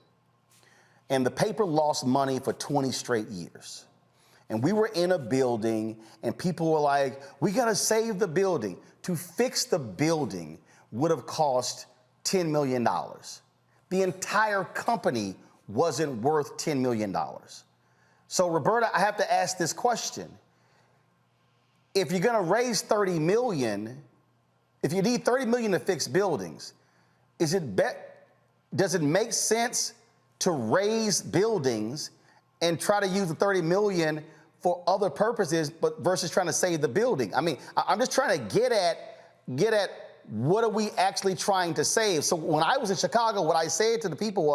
Speaker 1: and the paper lost money for 20 straight years. And we were in a building, and people were like, we got to save the building. To fix the building would have cost $10 million. The entire company wasn't worth $10 million. So, Roberta, I have to ask this question. If you're going to raise $30 million, if you need $30 million to fix buildings, does it make sense to raise buildings and try to use the $30 million for other purposes, but versus trying to save the building? I mean, I'm just trying to get at what are we actually trying to save? So when I was in Chicago, what I said to the people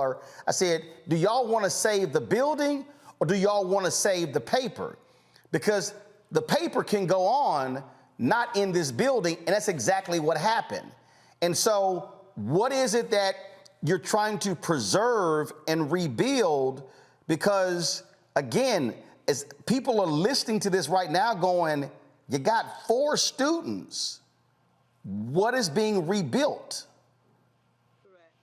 Speaker 1: I said, do y'all want to save the building or do y'all want to save the paper? Because the paper can go on, not in this building, and that's exactly what happened. And so what is it that you're trying to preserve and rebuild? Because, again, as people are listening to this right now going, you got 4 students. What is being rebuilt?
Speaker 30: Correct.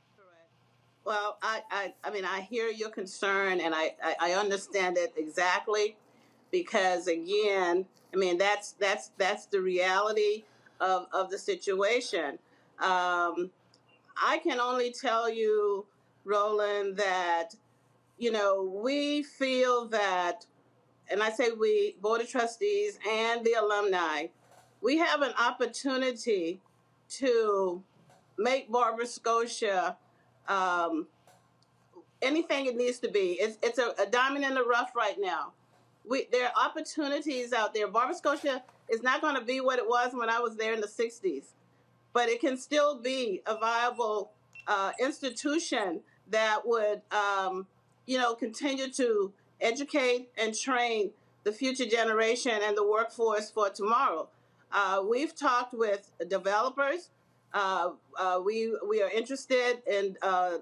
Speaker 30: Well, I mean, I hear your concern, and I understand it exactly. Because again, I mean, that's the reality of the situation. I can only tell you, Roland, that, we feel that and I say we, Board of Trustees and the alumni, we have an opportunity to make Barber-Scotia anything it needs to be. It's a diamond in the rough right now. There are opportunities out there. Barber-Scotia is not going to be what it was when I was there in the 60s, but it can still be a viable institution that would, continue to educate and train the future generation and the workforce for tomorrow. We've talked with developers. We are interested in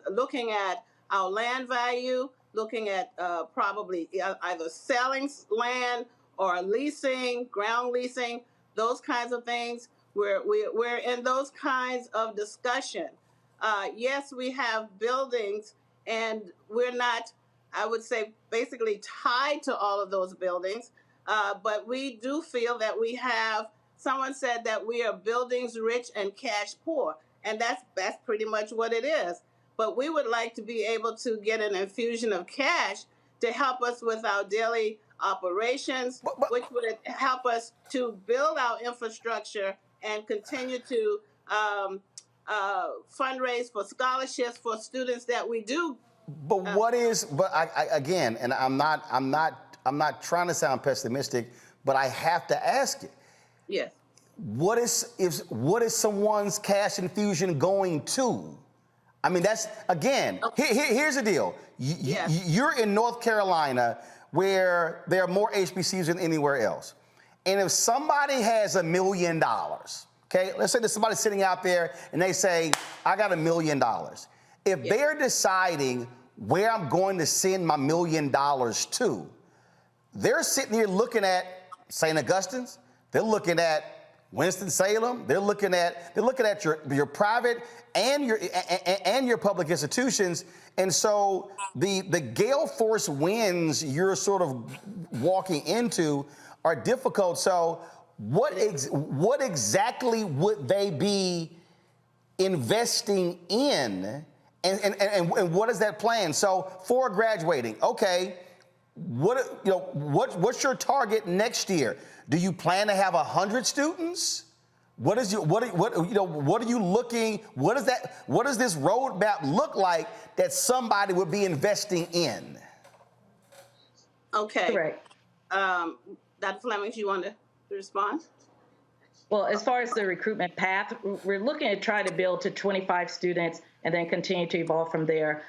Speaker 30: looking at our land value, looking at probably either selling land or leasing, ground leasing, those kinds of things. We're in those kinds of discussion. Yes, we have buildings, and we're not, I would say, basically tied to all of those buildings, but we do feel that we have, someone said that we are buildings rich and cash poor, and that's pretty much what it is. But we would like to be able to get an infusion of cash to help us with our daily operations, which would help us to build our infrastructure and continue to fundraise for scholarships for students that we do.
Speaker 1: But again, and I'm not trying to sound pessimistic, but I have to ask you.
Speaker 30: Yes.
Speaker 1: What is someone's cash infusion going to? I mean, that's, again, here's the deal. You're in North Carolina where there are more HBCUs than anywhere else. And if somebody has $1 million, okay, let's say there's somebody sitting out there and they say, I got $1 million. If they're deciding where I'm going to send my $1 million to, they're sitting here looking at St. Augustine's, they're looking at Winston-Salem, they're looking at your private and your public institutions. And so the gale force winds you're sort of walking into are difficult. So what exactly would they be investing in, and what is that plan? So for graduating, okay, what's your target next year? Do you plan to have 100 students? What are you looking? What does this roadmap look like that somebody would be investing in?
Speaker 30: Okay. Correct. Dr. Fleming, you want to respond?
Speaker 2: Well, as far as the recruitment path, we're looking to try to build to 25 students and then continue to evolve from there.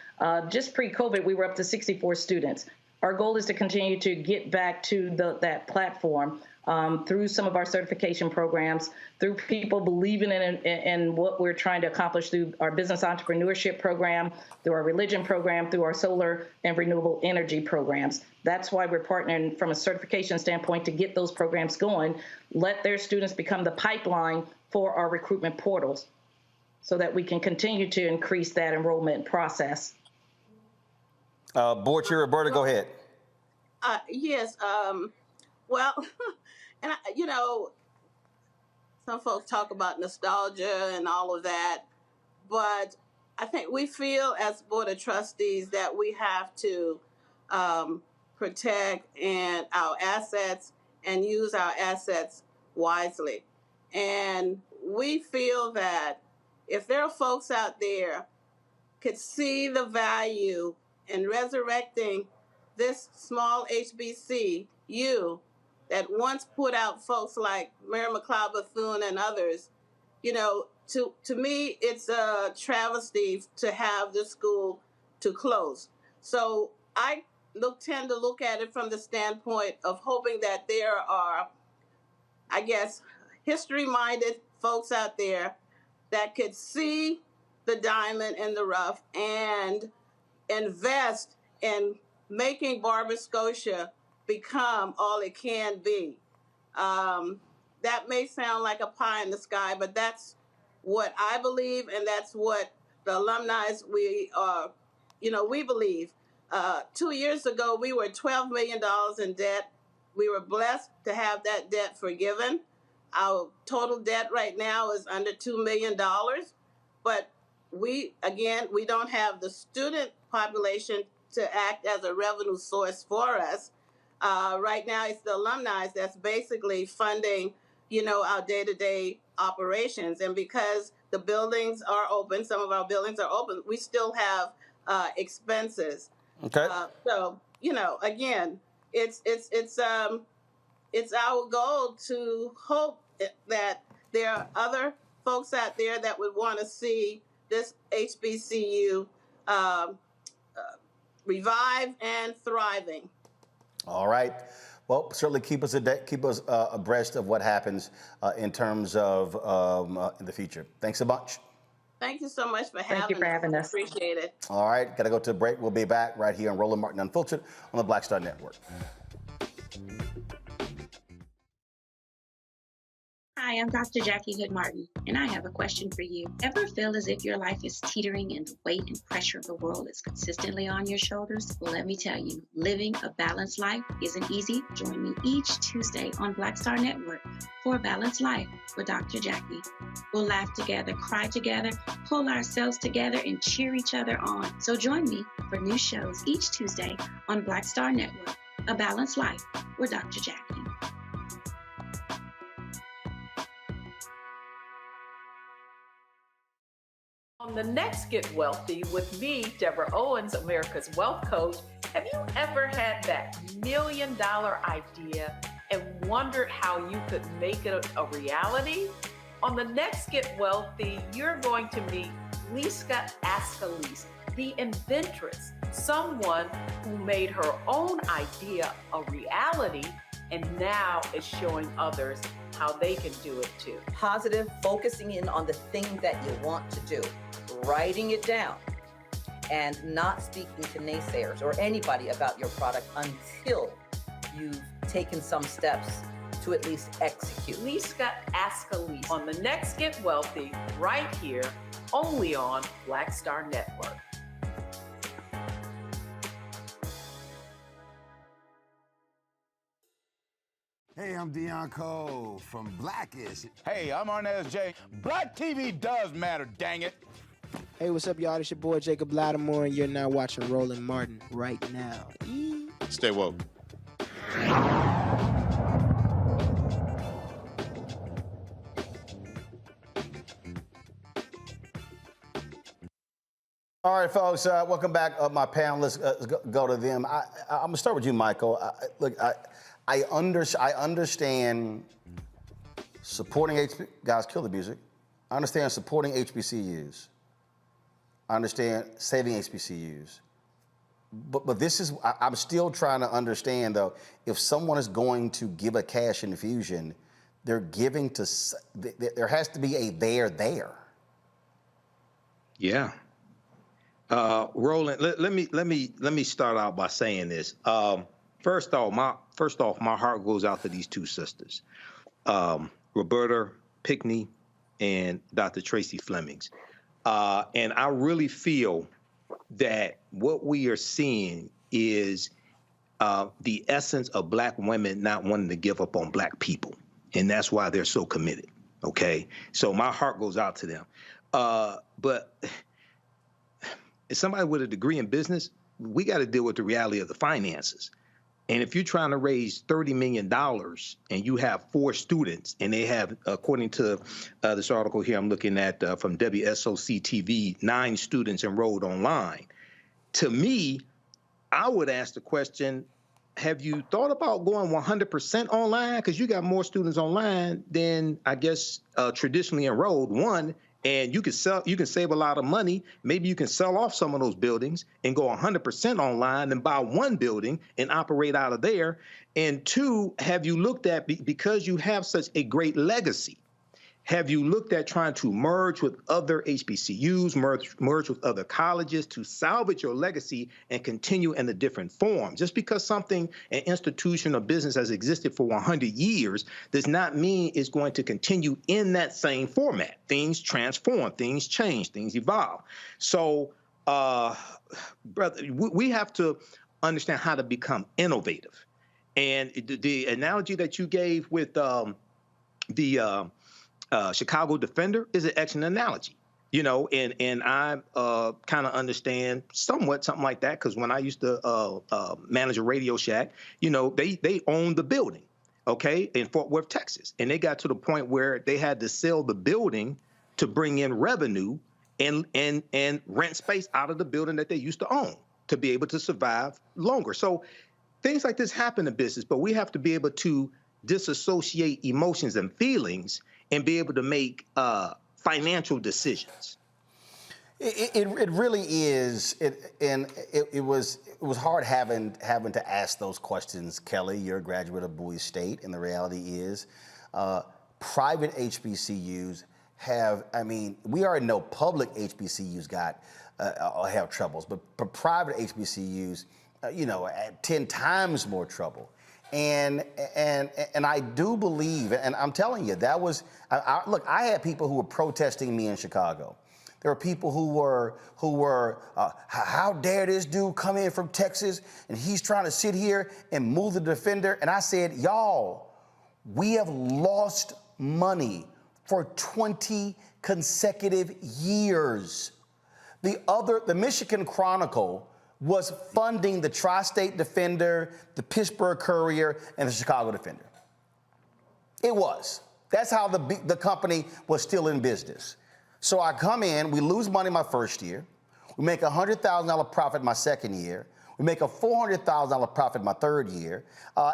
Speaker 2: Just pre-COVID, we were up to 64 students. Our goal is to continue to get back to that platform through some of our certification programs, through people believing in what we're trying to accomplish through our business entrepreneurship program, through our religion program, through our solar and renewable energy programs. That's why we're partnering from a certification standpoint to get those programs going, let their students become the pipeline for our recruitment portals so that we can continue to increase that enrollment process.
Speaker 1: Board Chair Roberta, go ahead.
Speaker 30: Yes. Well, and some folks talk about nostalgia and all of that, but I think we feel as Board of Trustees that we have to protect our assets and use our assets wisely. And we feel that if there are folks out there could see the value in resurrecting this small HBCU that once put out folks like Mary McLeod Bethune and others, to me, it's a travesty to have this school to close. So I tend to look at it from the standpoint of hoping that there are, I guess, history-minded folks out there that could see the diamond in the rough and invest in making Barber-Scotia become all it can be. That may sound like a pie in the sky, but that's what I believe, and that's what the alumni we believe. 2 years ago, we were $12 million in debt. We were blessed to have that debt forgiven. Our total debt right now is under $2 million, but we don't have the student population to act as a revenue source for us. Right now, it's the alumni that's basically funding, you know, our day-to-day operations. And because the buildings are open, some of our buildings are open, we still have expenses.
Speaker 1: Okay.
Speaker 30: So, you know, again, it's our goal to hope that there are other folks out there that would want to see this HBCU revive and thriving.
Speaker 1: All right. Well, certainly keep us abreast of what happens in terms of in the future. Thanks so much.
Speaker 30: Thank you so much for having us.
Speaker 2: Thank you for having us.
Speaker 30: Appreciate it.
Speaker 1: All right. Got to go to a break. We'll be back right here on Roland Martin Unfiltered on the Black Star Network.
Speaker 10: Hi, I'm Dr. Jackie Hood Martin, and I have a question for you. Ever feel as if your life is teetering and the weight and pressure of the world is consistently on your shoulders? Well, let me tell you, living a balanced life isn't easy. Join me each Tuesday on Black Star Network for a Balanced Life with Dr. Jackie. We'll laugh together, cry together, pull ourselves together, and cheer each other on. So join me for new shows each Tuesday on Black Star Network, A Balanced Life with Dr. Jackie.
Speaker 11: On the next Get Wealthy with me, Deborah Owens, America's Wealth Coach, have you ever had that $1 million idea and wondered how you could make it a reality? On the next Get Wealthy, you're going to meet Liska Askalise, the inventress, someone who made her own idea a reality and now is showing others how they can do it too.
Speaker 12: Positive, focusing in on the thing that you want to do, writing it down, and not speaking to naysayers or anybody about your product until you've taken some steps to at least execute.
Speaker 11: Liska Askalise on the next Get Wealthy, right here, only on Black Star Network.
Speaker 8: Hey, I'm Deion Cole from Blackish.
Speaker 22: Hey, I'm Arnez J. Black TV does matter, dang it.
Speaker 13: Hey, what's up, y'all? It's your boy Jacob Lattimore, and you're now watching Roland Martin right now.
Speaker 22: Stay woke.
Speaker 1: All right, folks, welcome back. My panelists, go to them. I'm going to start with you, Michael. I understand supporting guys, kill the music. I understand supporting HBCUs. I understand saving HBCUs. But this is, I'm still trying to understand, though, if someone is going to give a cash infusion, they're giving to, there has to be a there.
Speaker 21: Yeah. Roland, let me start out by saying this. First off, my heart goes out to these two sisters, Roberta Pickney and Dr. Tracy Flemings. And I really feel that what we are seeing is the essence of Black women not wanting to give up on Black people. And that's why they're so committed, okay? So my heart goes out to them. But as somebody with a degree in business, we got to deal with the reality of the finances. And if you're trying to raise $30 million and you have 4 students and they have, according to this article here I'm looking at from WSOC TV, 9 students enrolled online, to me, I would ask the question, have you thought about going 100% online? Because you got more students online than, I guess, traditionally enrolled, one. And you can save a lot of money. Maybe you can sell off some of those buildings and go 100% online and buy one building and operate out of there. And 2, have you looked at, because you have such a great legacy, have you looked at trying to merge with other HBCUs, merge with other colleges to salvage your legacy and continue in a different form? Just because something, an institution or business has existed for 100 years does not mean it's going to continue in that same format. Things transform, things change, things evolve. So, brother, we have to understand how to become innovative. And the analogy that you gave with the Chicago Defender is an excellent analogy. You know, and I kind of understand somewhat something like that, because when I used to manage a Radio Shack, you know, they owned the building, okay, in Fort Worth, Texas, and they got to the point where they had to sell the building to bring in revenue and rent space out of the building that they used to own to be able to survive longer. So things like this happen in business, but we have to be able to disassociate emotions and feelings and be able to make financial decisions.
Speaker 1: It really is. It was hard having to ask those questions, Kelly. You're a graduate of Bowie State, and the reality is, private HBCUs have. I mean, we already know public HBCUs have troubles, but private HBCUs, you know, 10 times more trouble. And I do believe, and I'm telling you, that was, look, I had people who were protesting me in Chicago. There were people who were, how dare this dude come in from Texas and he's trying to sit here and move the defender. And I said, y'all, we have lost money for 20 consecutive years. The Michigan Chronicle was funding the Tri-State Defender, the Pittsburgh Courier, and the Chicago Defender. It was. That's how the company was still in business. So I come in, we lose money my first year, we make a $100,000 profit my second year, we make a $400,000 profit my third year,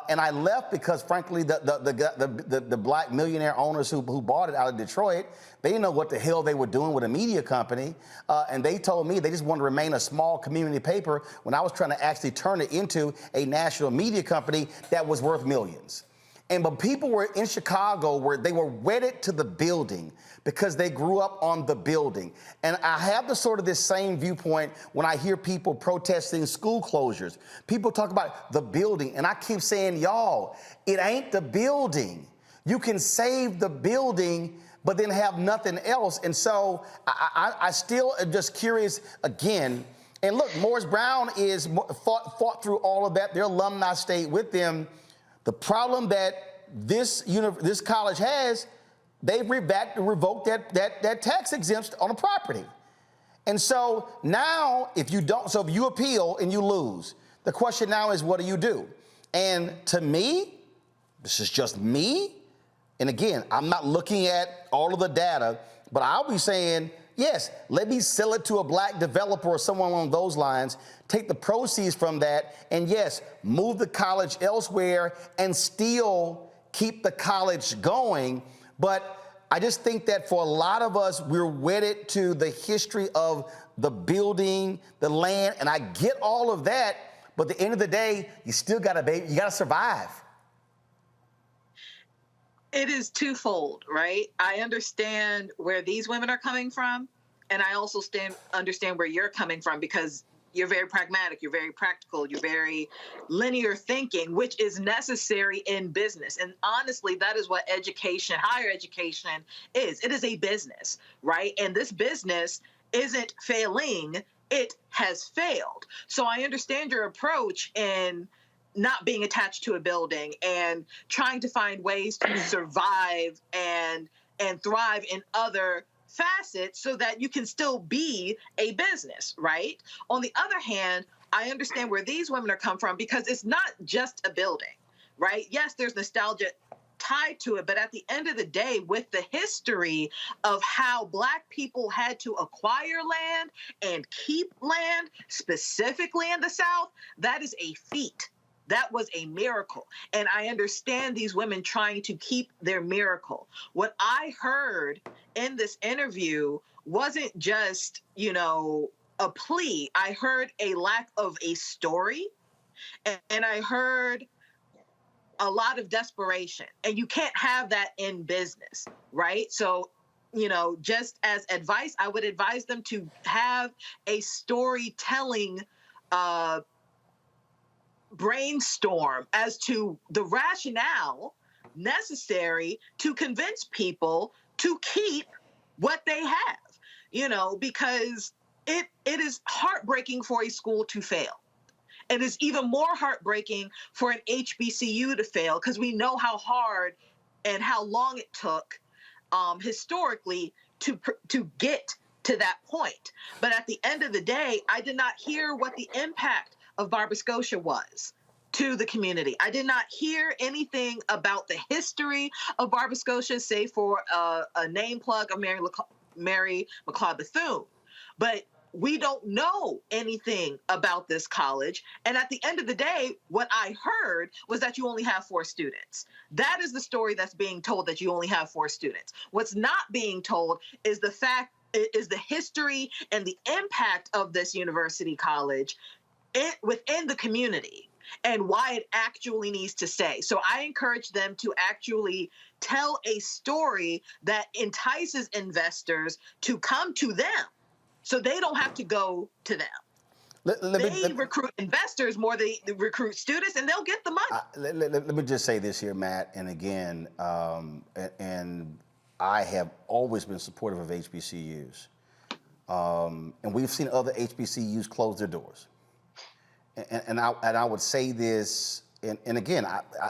Speaker 1: and I left because, frankly, the black millionaire owners who bought it out of Detroit, they didn't know what the hell they were doing with a media company, and they told me they just wanted to remain a small community paper when I was trying to actually turn it into a national media company that was worth millions. But people were in Chicago where they were wedded to the building because they grew up on the building. And I have this same viewpoint when I hear people protesting school closures. People talk about the building, and I keep saying, y'all, it ain't the building. You can save the building, but then have nothing else. And so I still am just curious again. And look, Morris Brown is fought through all of that. Their alumni stayed with them. The problem that this college has, they've revoked that tax exemption on a property. And so now, if you appeal and you lose, the question now is, what do you do? And to me, this is just me, and again, I'm not looking at all of the data, but I'll be saying, yes, let me sell it to a black developer or someone along those lines, take the proceeds from that, and yes, move the college elsewhere and still keep the college going. But I just think that for a lot of us, we're wedded to the history of the building, the land, and I get all of that, but at the end of the day, you still gotta survive.
Speaker 11: It is twofold, right? I understand where these women are coming from, and I also understand where you're coming from, because you're very pragmatic, you're very practical, you're very linear thinking, which is necessary in business. And honestly, that is what education, higher education is. It is a business, right? And this business isn't failing, it has failed. So I understand your approach in not being attached to a building and trying to find ways to survive and thrive in other facets so that you can still be a business, right? On the other hand, I understand where these women are come from, because it's not just a building, right? Yes, there's nostalgia tied to it, but at the end of the day, with the history of how Black people had to acquire land and keep land, specifically in the South, that is a feat. That was a miracle. And I understand these women trying to keep their miracle. What I heard in this interview wasn't just, a plea. I heard a lack of a story, and I heard a lot of desperation. And you can't have that in business, right? So, just as advice, I would advise them to have a storytelling brainstorm as to the rationale necessary to convince people to keep what they have, because it is heartbreaking for a school to fail. It is even more heartbreaking for an HBCU to fail, because we know how hard and how long it took historically to get
Speaker 3: to that point. But at the end of the day, I did not hear what the impact of Barber-Scotia was to the community. I did not hear anything about the history of Barber-Scotia, save for a name plug of Mary McLeod Bethune. But we don't know anything about this college. And at the end of the day, what I heard was that you only have 4 students. That is the story that's being told, that you only have 4 students. What's not being told is the history and the impact of this university college within the community and why it actually needs to stay. So I encourage them to actually tell a story that entices investors to come to them, so they don't have to go to them. They recruit investors more than they recruit students, and they'll get the money.
Speaker 1: Let me just say this here, Matt, and again, and I have always been supportive of HBCUs. And we've seen other HBCUs close their doors. And I would say this, and again,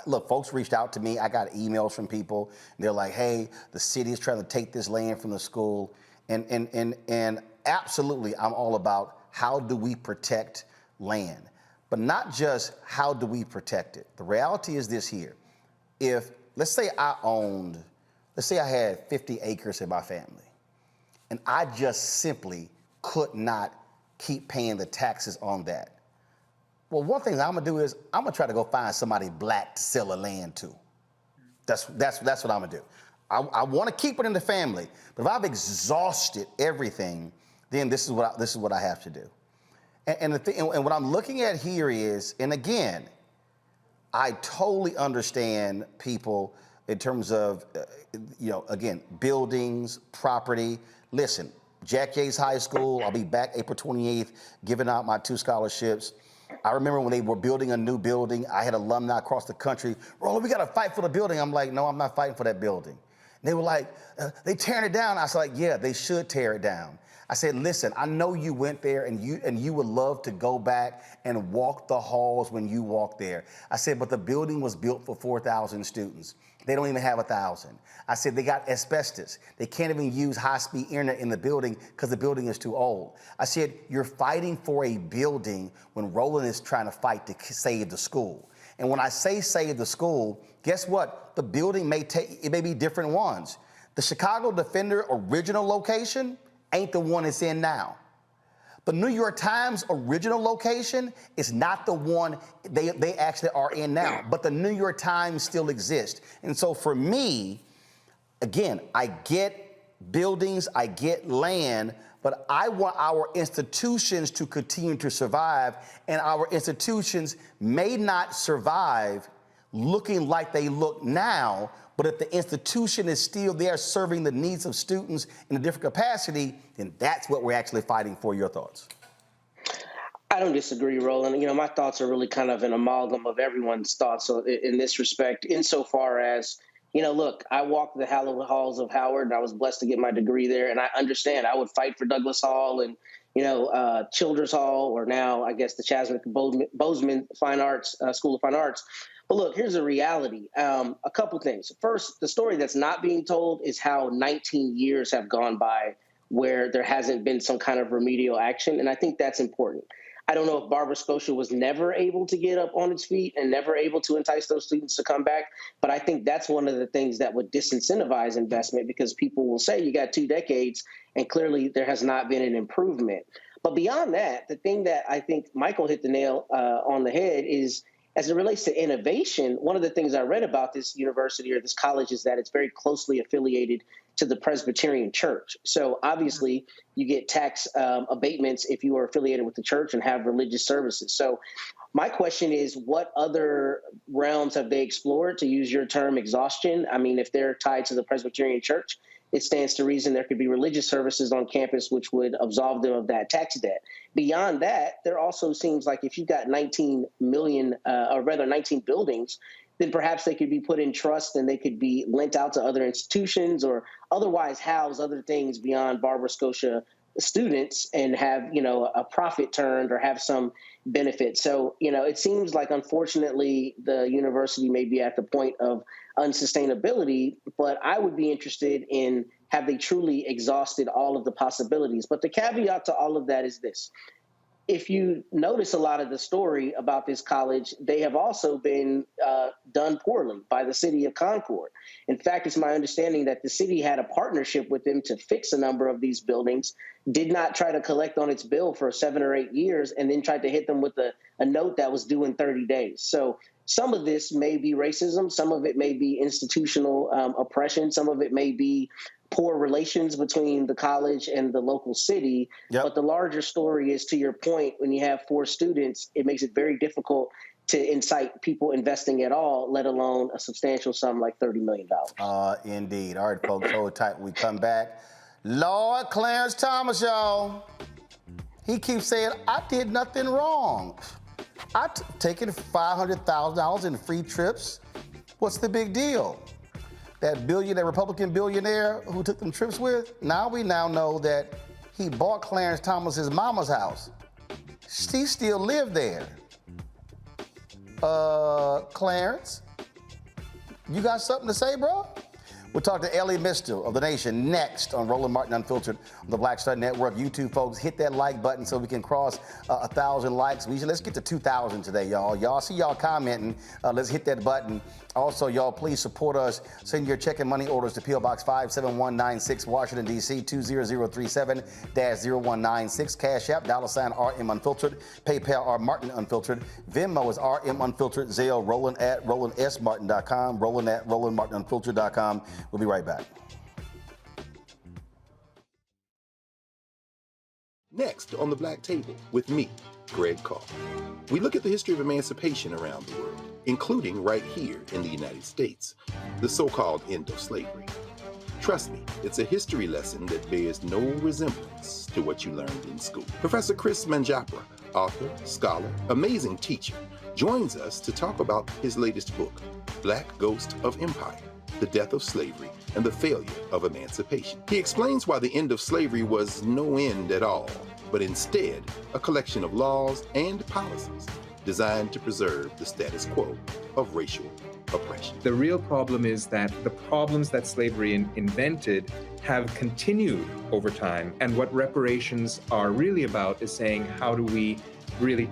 Speaker 1: look, folks reached out to me. I got emails from people. And they're like, hey, the city is trying to take this land from the school. And absolutely, I'm all about how do we protect land, but not just how do we protect it. The reality is this here. If, let's say I had 50 acres in my family, and I just simply could not keep paying the taxes on that. Well, one thing I'm gonna do is I'm gonna try to go find somebody black to sell the land to. That's what I'm gonna do. I want to keep it in the family, but if I've exhausted everything, then this is what I have to do. And what I'm looking at here is, and again, I totally understand people in terms of, again, buildings, property. Listen, Jack Yates High School, I'll be back April 28th, giving out my 2 scholarships. I remember when they were building a new building, I had alumni across the country, Roland, we got to fight for the building. I'm like, no, I'm not fighting for that building. They were like, they tearing it down. I was like, yeah, they should tear it down. I said, listen, I know you went there and you would love to go back and walk the halls when you walked there. I said, but the building was built for 4,000 students. They don't even have 1,000. I said, they got asbestos. They can't even use high-speed internet in the building because the building is too old. I said, you're fighting for a building when Roland is trying to fight to save the school. And when I say save the school, guess what? The building may be different ones. The Chicago Defender original location ain't the one it's in now. The New York Times original location is not the one they actually are in now, but the New York Times still exists. And so for me, again, I get buildings, I get land, but I want our institutions to continue to survive, and our institutions may not survive looking like they look now, but if the institution is still there serving the needs of students in a different capacity, then that's what we're actually fighting for. Your thoughts?
Speaker 5: I don't disagree, Roland. My thoughts are really kind of an amalgam of everyone's thoughts in this respect, insofar as, look, I walked the hallowed halls of Howard, and I was blessed to get my degree there, and I understand I would fight for Douglas Hall and, Childress Hall, or now, I guess, the Chadwick Boseman Fine Arts, School of Fine Arts. But look, here's the reality. A couple things. First, the story that's not being told is how 19 years have gone by where there hasn't been some kind of remedial action, and I think that's important. I don't know if Barber-Scotia was never able to get up on its feet and never able to entice those students to come back, but I think that's one of the things that would disincentivize investment, because people will say you got 2 decades and clearly there has not been an improvement. But beyond that, the thing that I think Michael hit the nail on the head is, as it relates to innovation, one of the things I read about this university or this college is that it's very closely affiliated to the Presbyterian Church. So obviously you get tax abatements if you are affiliated with the church and have religious services. So my question is, what other realms have they explored, to use your term, exhaustion? I mean, if they're tied to the Presbyterian Church, it stands to reason there could be religious services on campus which would absolve them of that tax debt. Beyond that, there also seems like if you've got 19 buildings, then perhaps they could be put in trust and they could be lent out to other institutions or otherwise house other things beyond Barber-Scotia students and have, a profit turned or have some benefit. So, it seems like, unfortunately, the university may be at the point of unsustainability, but I would be interested in have they truly exhausted all of the possibilities? But the caveat to all of that is this. If you notice a lot of the story about this college, they have also been done poorly by the city of Concord. In fact, it's my understanding that the city had a partnership with them to fix a number of these buildings, did not try to collect on its bill for 7 or 8 years, and then tried to hit them with a note that was due in 30 days. So some of this may be racism, some of it may be institutional oppression, some of it may be poor relations between the college and the local city. Yep. But the larger story is, to your point, when you have 4 students, it makes it very difficult to incite people investing at all, let alone a substantial sum like $30 million.
Speaker 1: Indeed. All right, folks, hold tight. We come back. Lord Clarence Thomas, y'all. He keeps saying, I did nothing wrong. I taken $500,000 in free trips. What's the big deal? That Republican billionaire who took them trips with, we now know that he bought Clarence Thomas's mama's house. She still lived there. Clarence, you got something to say, bro? We'll talk to Ellie Mistel of The Nation next on Roland Martin Unfiltered on the Black Star Network. You two folks, hit that like button so we can cross 1,000 likes. Let's get to 2,000 today, y'all. Y'all see y'all commenting. Let's hit that button. Also, y'all, please support us. Send your check and money orders to P.O. Box 57196, Washington, D.C. 20037-0196. Cash App, $RM Unfiltered. PayPal, R Martin Unfiltered. Venmo is RM Unfiltered. Zelle, Roland at RolandSMartin.com. Roland at RolandMartinUnfiltered.com. We'll be right back.
Speaker 6: Next on the Black Table with me, Greg Carr. We look at the history of emancipation around the world, including right here in the United States, the so-called end of slavery. Trust me, it's a history lesson that bears no resemblance to what you learned in school. Professor Chris Manjapra, author, scholar, amazing teacher, joins us to talk about his latest book, Black Ghost of Empire: The Death of Slavery and the Failure of Emancipation. He explains why the end of slavery was no end at all, but instead a collection of laws and policies designed to preserve the status quo of racial oppression.
Speaker 14: The real problem is that the problems that slavery invented have continued over time, and what reparations are really about is saying, how do we really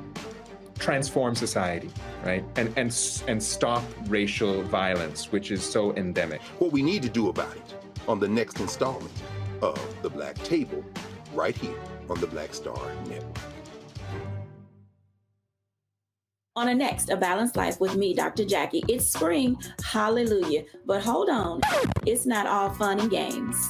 Speaker 14: transform society, right? And stop racial violence, which is so endemic.
Speaker 6: What we need to do about it on the next installment of The Black Table, right here on the Black Star Network.
Speaker 15: On a next, A Balanced Life with me, Dr. Jackie. It's spring, hallelujah. But hold on, it's not all fun and games.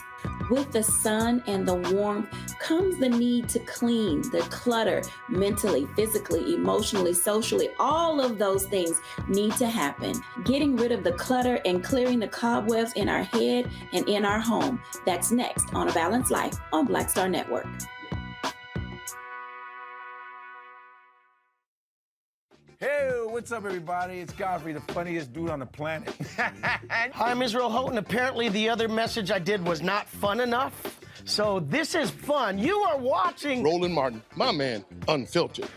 Speaker 15: With the sun and the warmth comes the need to clean, the clutter, mentally, physically, emotionally, socially. All of those things need to happen. Getting rid of the clutter and clearing the cobwebs in our head and in our home. That's next on A Balanced Life on Black Star Network.
Speaker 16: Hey, what's up, everybody? It's Godfrey, the funniest dude on the planet.
Speaker 17: Hi, I'm Israel Houghton. Apparently, the other message I did was not fun enough. So this is fun. You are watching
Speaker 18: Roland Martin, my man, Unfiltered.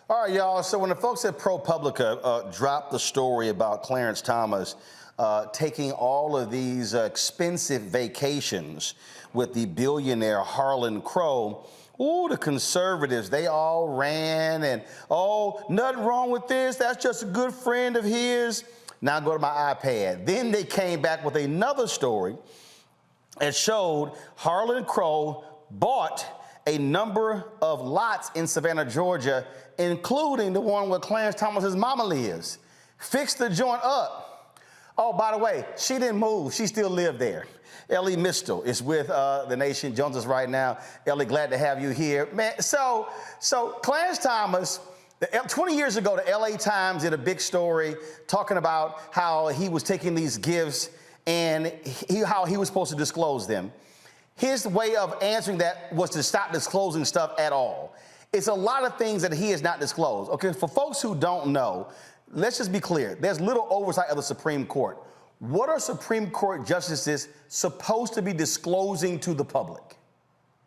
Speaker 1: All right, y'all. So when the folks at ProPublica dropped the story about Clarence Thomas taking all of these expensive vacations with the billionaire Harlan Crow, ooh, the conservatives, they all ran and, oh, nothing wrong with this. That's just a good friend of his. Now go to my iPad. Then they came back with another story that showed Harlan Crow bought a number of lots in Savannah, Georgia, including the one where Clarence Thomas's mama lives. Fixed the joint up. Oh, by the way, she didn't move. She still lived there. Ellie Mistel is with The Nation, joins us right now. Ellie, glad to have you here. Man, so Clarence Thomas 20 years ago, the LA Times did a big story talking about how he was taking these gifts and how he was supposed to disclose them. His way of answering that was to stop disclosing stuff at all. It's a lot of things that he has not disclosed. Okay, for folks who don't know, let's just be clear. There's little oversight of the Supreme Court. What are Supreme Court justices supposed to be disclosing to the public?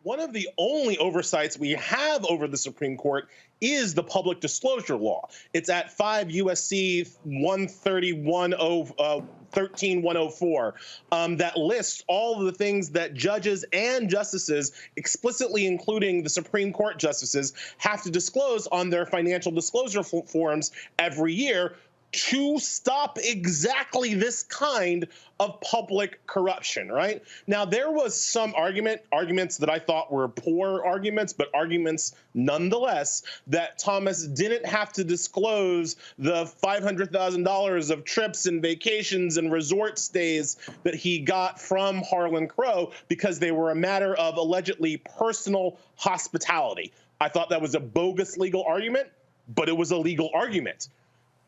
Speaker 4: One of the only oversights we have over the Supreme Court is the public disclosure law. It's at 5 U.S.C. 13104 that lists all of the things that judges and justices, explicitly including the Supreme Court justices, have to disclose on their financial disclosure forms every year to stop exactly this kind of public corruption, right? Now, there was some arguments that I thought were poor arguments, but arguments nonetheless, that Thomas didn't have to disclose the $500,000 of trips and vacations and resort stays that he got from Harlan Crow because they were a matter of allegedly personal hospitality. I thought that was a bogus legal argument, but it was a legal argument.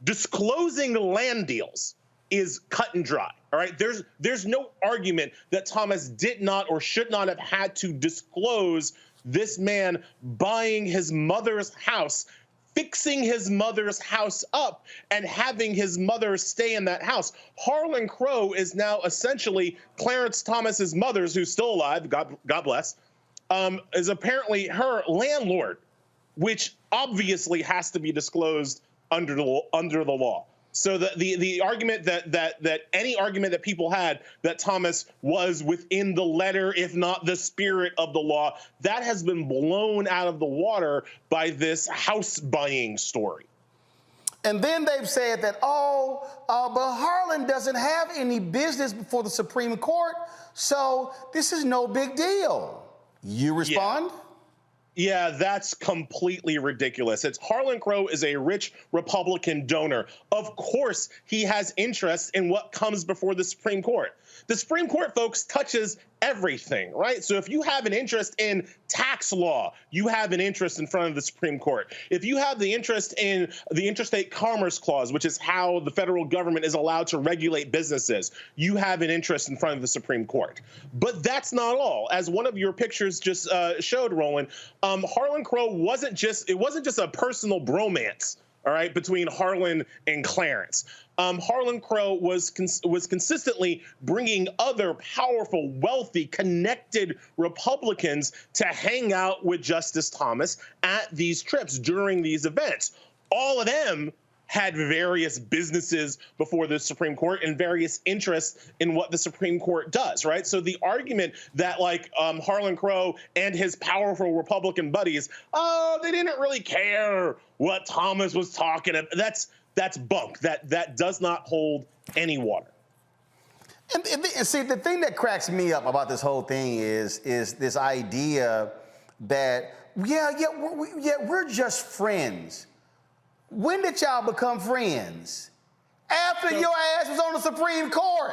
Speaker 4: Disclosing land deals is cut and dry, all right? There's no argument that Thomas did not or should not have had to disclose this man buying his mother's house, fixing his mother's house up, and having his mother stay in that house. Harlan Crow is now essentially Clarence Thomas's mother's, who's still alive, God bless, is apparently her landlord, which obviously has to be disclosed under the law. So the argument that any argument that people had that Thomas was within the letter, if not the spirit of the law, that has been blown out of the water by this house buying story.
Speaker 1: And then they've said that, but Harlan doesn't have any business before the Supreme Court, so this is no big deal. You respond?
Speaker 4: Yeah, that's completely ridiculous. Harlan Crow is a rich Republican donor. Of course, he has interest in what comes before the Supreme Court. The Supreme Court, folks, touches everything, right? So if you have an interest in tax law, you have an interest in front of the Supreme Court. If you have the interest in the Interstate Commerce Clause, which is how the federal government is allowed to regulate businesses, you have an interest in front of the Supreme Court. But that's not all. As one of your pictures just showed, Roland, Harlan Crow wasn't just a personal bromance, all right, between Harlan and Clarence. Harlan Crow was consistently bringing other powerful, wealthy, connected Republicans to hang out with Justice Thomas at these trips during these events. All of them had various businesses before the Supreme Court and various interests in what the Supreme Court does, right? So the argument that Harlan Crow and his powerful Republican buddies, they didn't really care what Thomas was talking about, that's bunk. That does not hold any water.
Speaker 1: And see, the thing that cracks me up about this whole thing is this idea that, we're just friends. When did y'all become friends? After your ass was on the Supreme Court.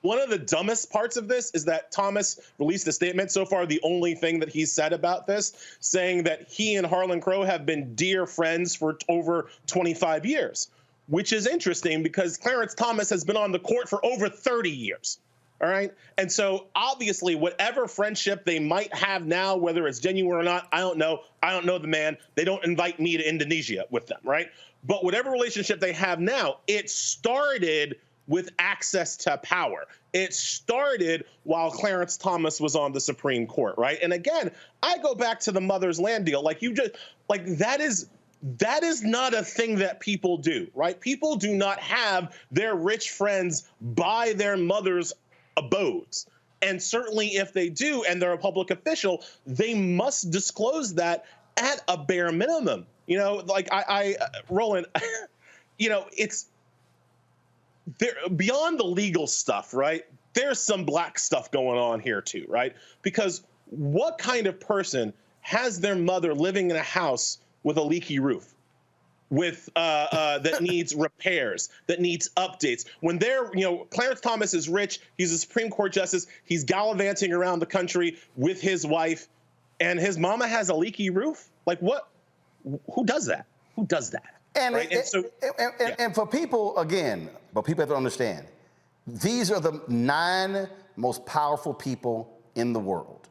Speaker 4: One of the dumbest parts of this is that Thomas released a statement, so far the only thing that he's said about this, saying that he and Harlan Crow have been dear friends for over 25 years, which is interesting because Clarence Thomas has been on the court for over 30 years. All right. And so obviously, whatever friendship they might have now, whether it's genuine or not, I don't know. I don't know the man. They don't invite me to Indonesia with them. Right. But whatever relationship they have now, it started with access to power. It started while Clarence Thomas was on the Supreme Court. Right. And again, I go back to the mother's land deal. That is not a thing that people do. Right. People do not have their rich friends buy their mother's abodes. And certainly if they do and they're a public official, they must disclose that at a bare minimum. Roland, it's there beyond the legal stuff, right? There's some black stuff going on here too, right? Because what kind of person has their mother living in a house with a leaky roof? With that needs repairs, that needs updates. When Clarence Thomas is rich, he's a Supreme Court justice, he's gallivanting around the country with his wife, and his mama has a leaky roof? Like what? Who does that? Who does that?
Speaker 1: And,
Speaker 4: right?
Speaker 1: and for people, again, but people have to understand, these are the 9 most powerful people in the world.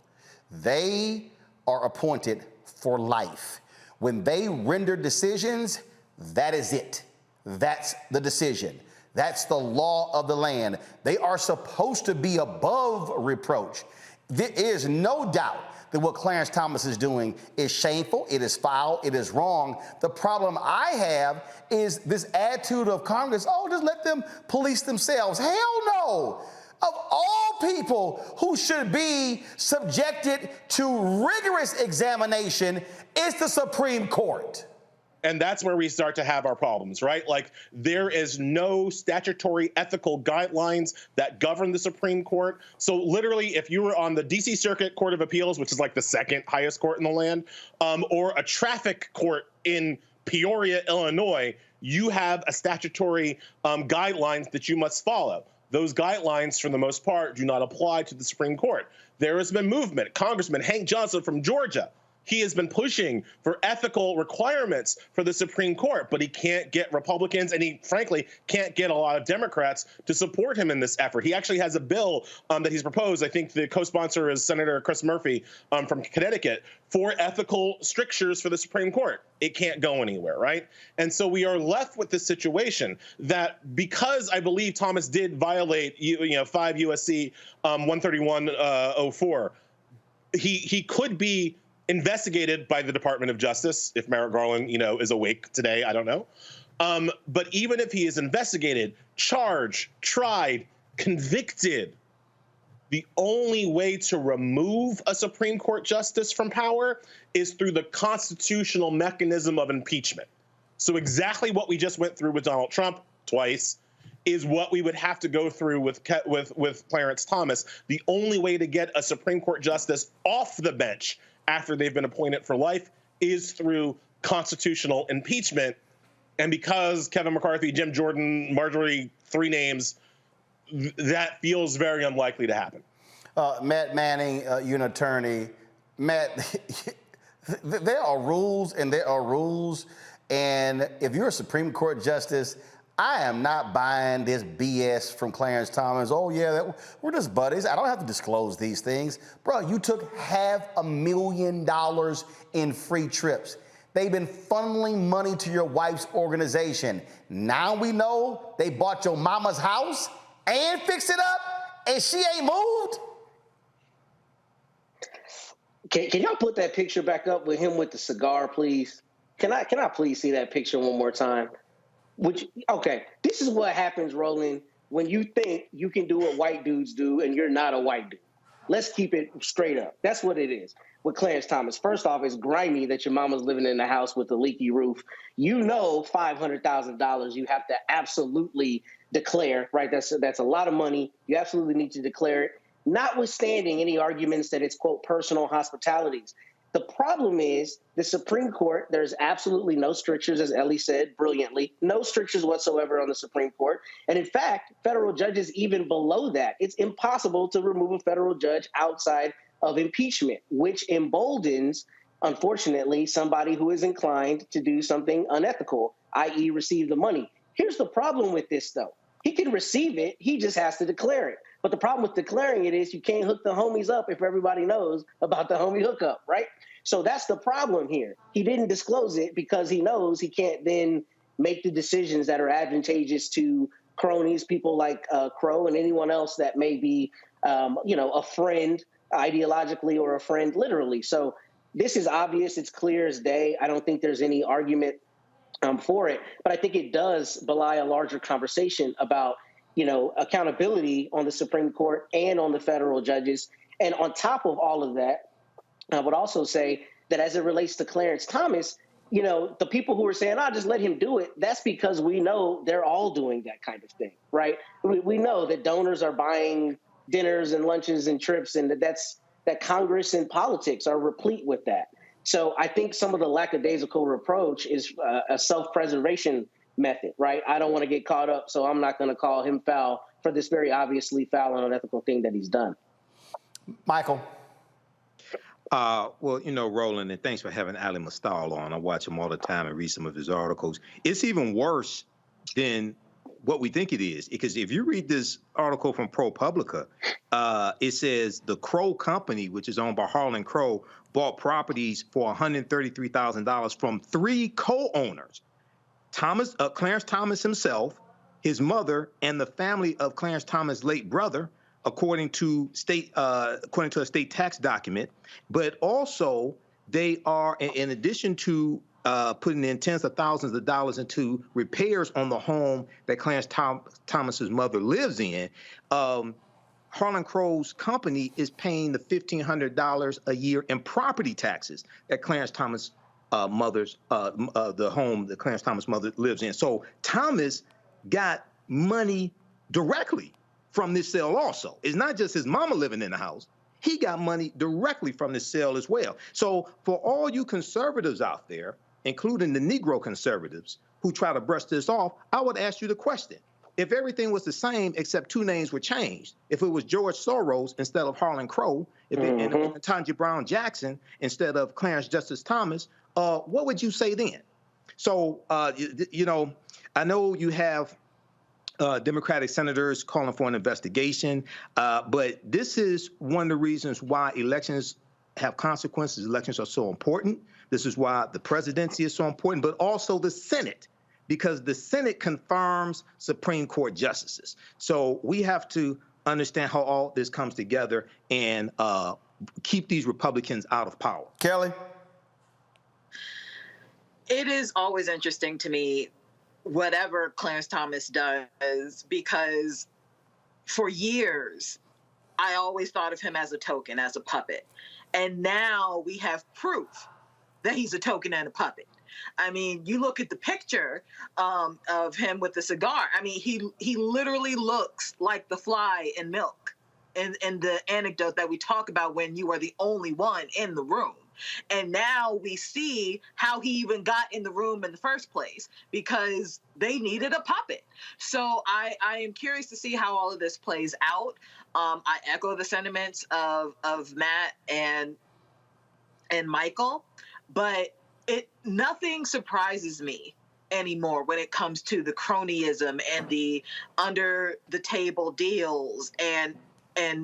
Speaker 1: They are appointed for life. When they render decisions, that is it. That's the decision. That's the law of the land. They are supposed to be above reproach. There is no doubt that what Clarence Thomas is doing is shameful, it is foul, it is wrong. The problem I have is this attitude of Congress, oh, just let them police themselves. Hell no! Of all people who should be subjected to rigorous examination, it's the Supreme Court.
Speaker 4: And that's where we start to have our problems, right? Like, there is no statutory ethical guidelines that govern the Supreme Court. So literally, if you were on the DC Circuit Court of Appeals, which is like the 2nd highest court in the land, or a traffic court in Peoria, Illinois, you have a statutory guidelines that you must follow. Those guidelines, for the most part, do not apply to the Supreme Court. There has been movement. Congressman Hank Johnson from Georgia, he has been pushing for ethical requirements for the Supreme Court, but he can't get Republicans, and he frankly can't get a lot of Democrats to support him in this effort. He actually has a bill that he's proposed. I think the co-sponsor is Senator Chris Murphy from Connecticut, for ethical strictures for the Supreme Court. It can't go anywhere, right? And so we are left with this situation that, because I believe Thomas did violate 5 USC 131.04, he could be investigated by the Department of Justice if Merrick Garland, is awake today. I don't know. But even if he is investigated, charged, tried, convicted, the only way to remove a Supreme Court justice from power is through the constitutional mechanism of impeachment. So exactly what we just went through with Donald Trump twice is what we would have to go through with Clarence Thomas. The only way to get a Supreme Court justice off the bench after they've been appointed for life is through constitutional impeachment. And because Kevin McCarthy, Jim Jordan, Marjorie, 3 names, that feels very unlikely to happen.
Speaker 1: Matt Manning, you're an attorney. Matt, there are rules and there are rules. And if you're a Supreme Court justice, I am not buying this BS from Clarence Thomas. Oh, yeah, we're just buddies. I don't have to disclose these things. Bro, you took $500,000 in free trips. They've been funneling money to your wife's organization. Now we know they bought your mama's house and fixed it up, and she ain't moved.
Speaker 5: Can y'all put that picture back up with him with the cigar, please? Can I please see that picture one more time? Okay, this is what happens, Roland, when you think you can do what white dudes do and you're not a white dude. Let's keep it straight up. That's what it is with Clarence Thomas. First off, it's grimy that your mama's living in a house with a leaky roof. $500,000 you have to absolutely declare, right? That's a lot of money. You absolutely need to declare it, notwithstanding any arguments that it's, quote, personal hospitalities. The problem is the Supreme Court, there's absolutely no strictures, as Ellie said brilliantly, no strictures whatsoever on the Supreme Court. And in fact, federal judges even below that, it's impossible to remove a federal judge outside of impeachment, which emboldens, unfortunately, somebody who is inclined to do something unethical, i.e. receive the money. Here's the problem with this, though. He can receive it. He just has to declare it. But the problem with declaring it is you can't hook the homies up if everybody knows about the homie hookup, right? So that's the problem here. He didn't disclose it because he knows he can't then make the decisions that are advantageous to cronies, people like Crow and anyone else that may be, a friend ideologically or a friend literally. So this is obvious. It's clear as day. I don't think there's any argument for it. But I think it does belie a larger conversation about accountability on the Supreme Court and on the federal judges. And on top of all of that, I would also say that as it relates to Clarence Thomas, the people who are saying, just let him do it, that's because we know they're all doing that kind of thing, right? We know that donors are buying dinners and lunches and trips, and that Congress and politics are replete with that. So I think some of the lackadaisical reproach is a self-preservation method, right? I don't want to get caught up, so I'm not going to call him foul for this very obviously foul and unethical thing that he's done.
Speaker 1: Michael.
Speaker 21: Well, Roland, and thanks for having Ali Mastal on. I watch him all the time and read some of his articles. It's even worse than what we think it is, because if you read this article from ProPublica, it says the Crow Company, which is owned by Harlan Crow, bought properties for $133,000 from 3 co-owners: Clarence Thomas himself, his mother, and the family of Clarence Thomas' late brother, according to a state tax document. But also, they are, in addition to putting in tens of thousands of dollars into repairs on the home that Clarence Thomas's mother lives in, Harlan Crow's company is paying the $1,500 a year in property taxes that Clarence Thomas' the home that Clarence Thomas' mother lives in. So Thomas got money directly from this sale also. It's not just his mama living in the house. He got money directly from this sale as well. So for all you conservatives out there, including the Negro conservatives who try to brush this off, I would ask you the question. If everything was the same except 2 names were changed, if it was George Soros instead of Harlan Crow, and Tanya Brown Jackson instead of Clarence Justice Thomas, what would you say then? So, I know you have Democratic senators calling for an investigation, but this is one of the reasons why elections have consequences. Elections are so important. This is why the presidency is so important, but also the Senate, because the Senate confirms Supreme Court justices. So we have to understand how all this comes together and keep these Republicans out of power.
Speaker 1: Kelly?
Speaker 7: It is always interesting to me whatever Clarence Thomas does, because for years, I always thought of him as a token, as a puppet. And now we have proof that he's a token and a puppet. I mean, you look at the picture of him with the cigar. I mean, he literally looks like the fly in milk in the anecdote that we talk about when you are the only one in the room. And now we see how he even got in the room in the first place, because they needed a puppet. So I am curious to see how all of this plays out. I echo the sentiments of Matt and Michael, but nothing surprises me anymore when it comes to the cronyism and the under the table deals and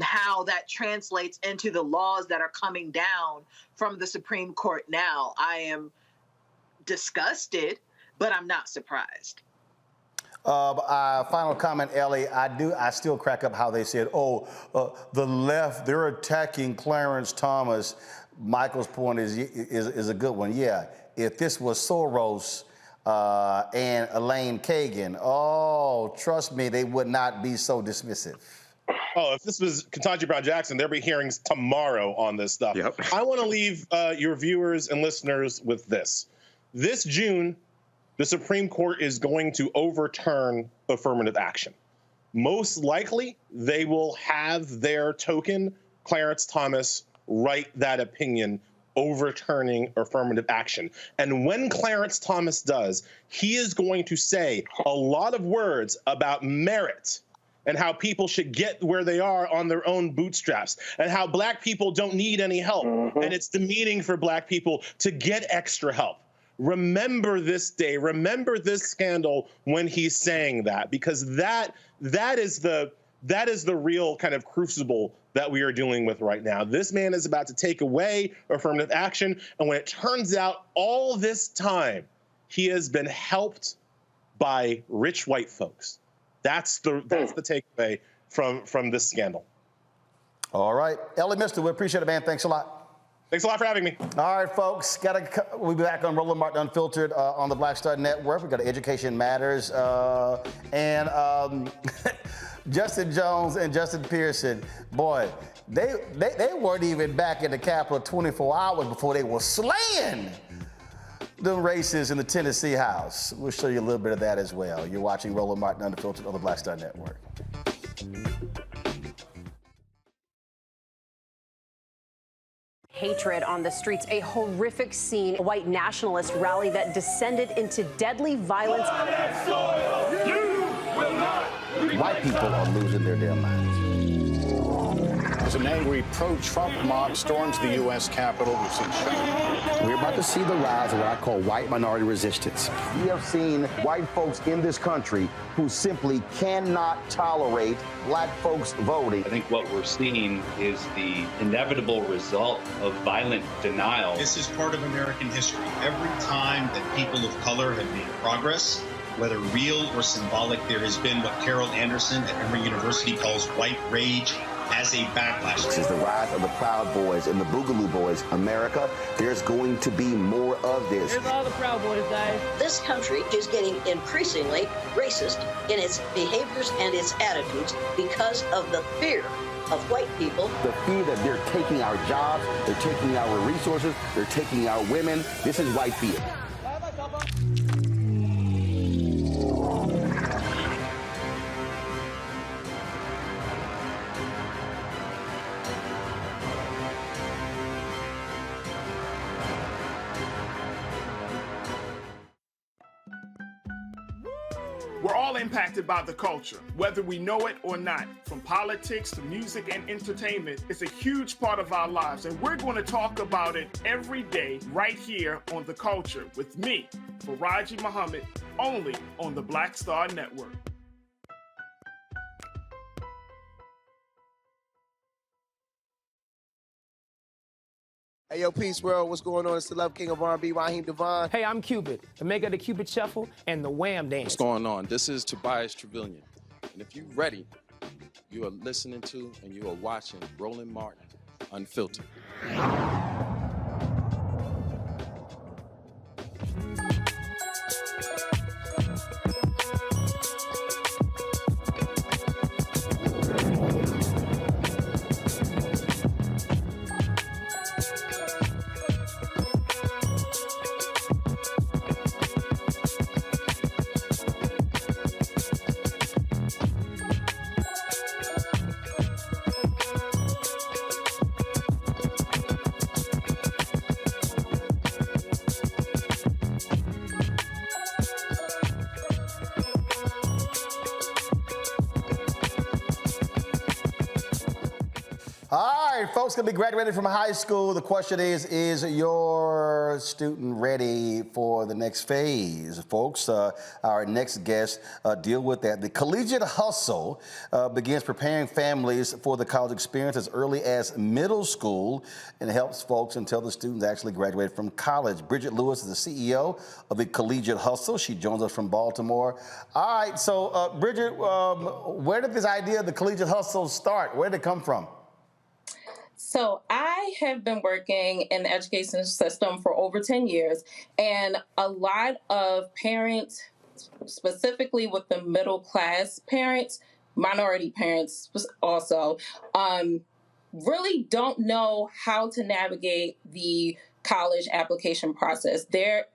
Speaker 7: how that translates into the laws that are coming down from the Supreme Court now. I am disgusted, but I'm not surprised.
Speaker 1: Final comment, Ellie. I still crack up how they said, the left, they're attacking Clarence Thomas. Michael's point is a good one. Yeah, if this was Soros and Elaine Kagan, trust me, they would not be so dismissive.
Speaker 4: Oh, if this was Ketanji Brown Jackson, there'll be hearings tomorrow on this stuff. Yep. I want to leave your viewers and listeners with this. This June, the Supreme Court is going to overturn affirmative action. Most likely, they will have their token, Clarence Thomas, write that opinion overturning affirmative action. And when Clarence Thomas does, he is going to say a lot of words about merit and how people should get where they are on their own bootstraps, and how Black people don't need any help. And it's demeaning for Black people to get extra help. Remember this day, remember this scandal when he's saying that, because that is the real kind of crucible that we are dealing with right now. This man is about to take away affirmative action, and when it turns out all this time he has been helped by rich white folks. That's the takeaway from this scandal.
Speaker 1: All right. Ellie Mister, we appreciate it, man. Thanks a lot.
Speaker 4: Thanks a lot for having me.
Speaker 1: All right, folks. We'll be back on Roland Martin Unfiltered on the Black Star Network. We've got Education Matters. And Justin Jones and Justin Pearson, boy, they weren't even back in the Capitol 24 hours before they were slaying them races in the Tennessee House. We'll show you a little bit of that as well. You're watching Roland Martin Unfiltered on the Black Star Network.
Speaker 19: Hatred on the streets, a horrific scene, a white nationalist rally that descended into deadly violence.
Speaker 1: White people are losing their damn minds.
Speaker 22: As an angry pro-Trump mob storms the U.S. Capitol, we've seen
Speaker 2: We're about to see the rise of what I call white minority resistance.
Speaker 1: We have seen white folks in this country who simply cannot tolerate black folks voting.
Speaker 9: I think what we're seeing is the inevitable result of violent denial.
Speaker 20: This is part of American history. Every time that people of color have made progress, whether real or symbolic, there has been what Carol Anderson at Emory University calls white rage as a backlash.
Speaker 2: This is the rise of the Proud Boys and the Boogaloo Boys. America, there's going to be more of this.
Speaker 23: Here's all the Proud Boys, guys.
Speaker 24: This country is getting increasingly racist in its behaviors and its attitudes because of the fear of white people.
Speaker 2: The fear that they're taking our jobs, they're taking our resources, they're taking our women. This is white fear.
Speaker 25: We're all impacted by the culture, whether we know it or not. From politics to music and entertainment, it's a huge part of our lives, and we're going to talk about it every day right here on The Culture with me, Faraji Muhammad, only on the Black Star Network.
Speaker 13: Hey, yo, Peace World, what's going on? It's the Love King of R&B, Raheem Devon.
Speaker 26: Hey, I'm Cupid, the maker of the Cupid Shuffle and the Wham Dance.
Speaker 30: What's going on? This is Tobias Trevelyan. And if you're ready, you are listening to and you are watching Roland Martin Unfiltered.
Speaker 1: All right, folks, gonna be graduating from high school. The question is your student ready for the next phase? Folks, our next guest deal with that. The collegiate hustle begins preparing families for the college experience as early as middle school and helps folks until the students actually graduate from college. Bridget Lewis is the CEO of the Collegiate Hustle. She joins us from Baltimore. All right, so Bridget, where did this idea of the Collegiate Hustle start? Where did it come from?
Speaker 27: So I have been working in the education system for over 10 years, and a lot of parents, specifically with the middle class parents, minority parents also, really don't know how to navigate the college application process. There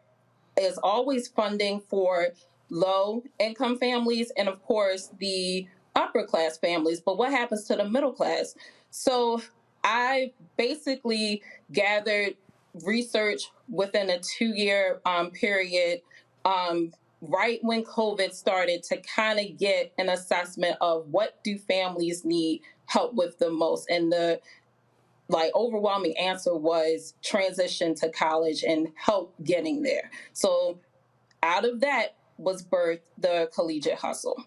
Speaker 27: is always funding for low income families and, of course, the upper class families, but what happens to the middle class? So I basically gathered research within a 2-year period right when COVID started to kind of get an assessment of what do families need help with the most. And the overwhelming answer was transition to college and help getting there. So out of that was birthed the Collegiate Hustle.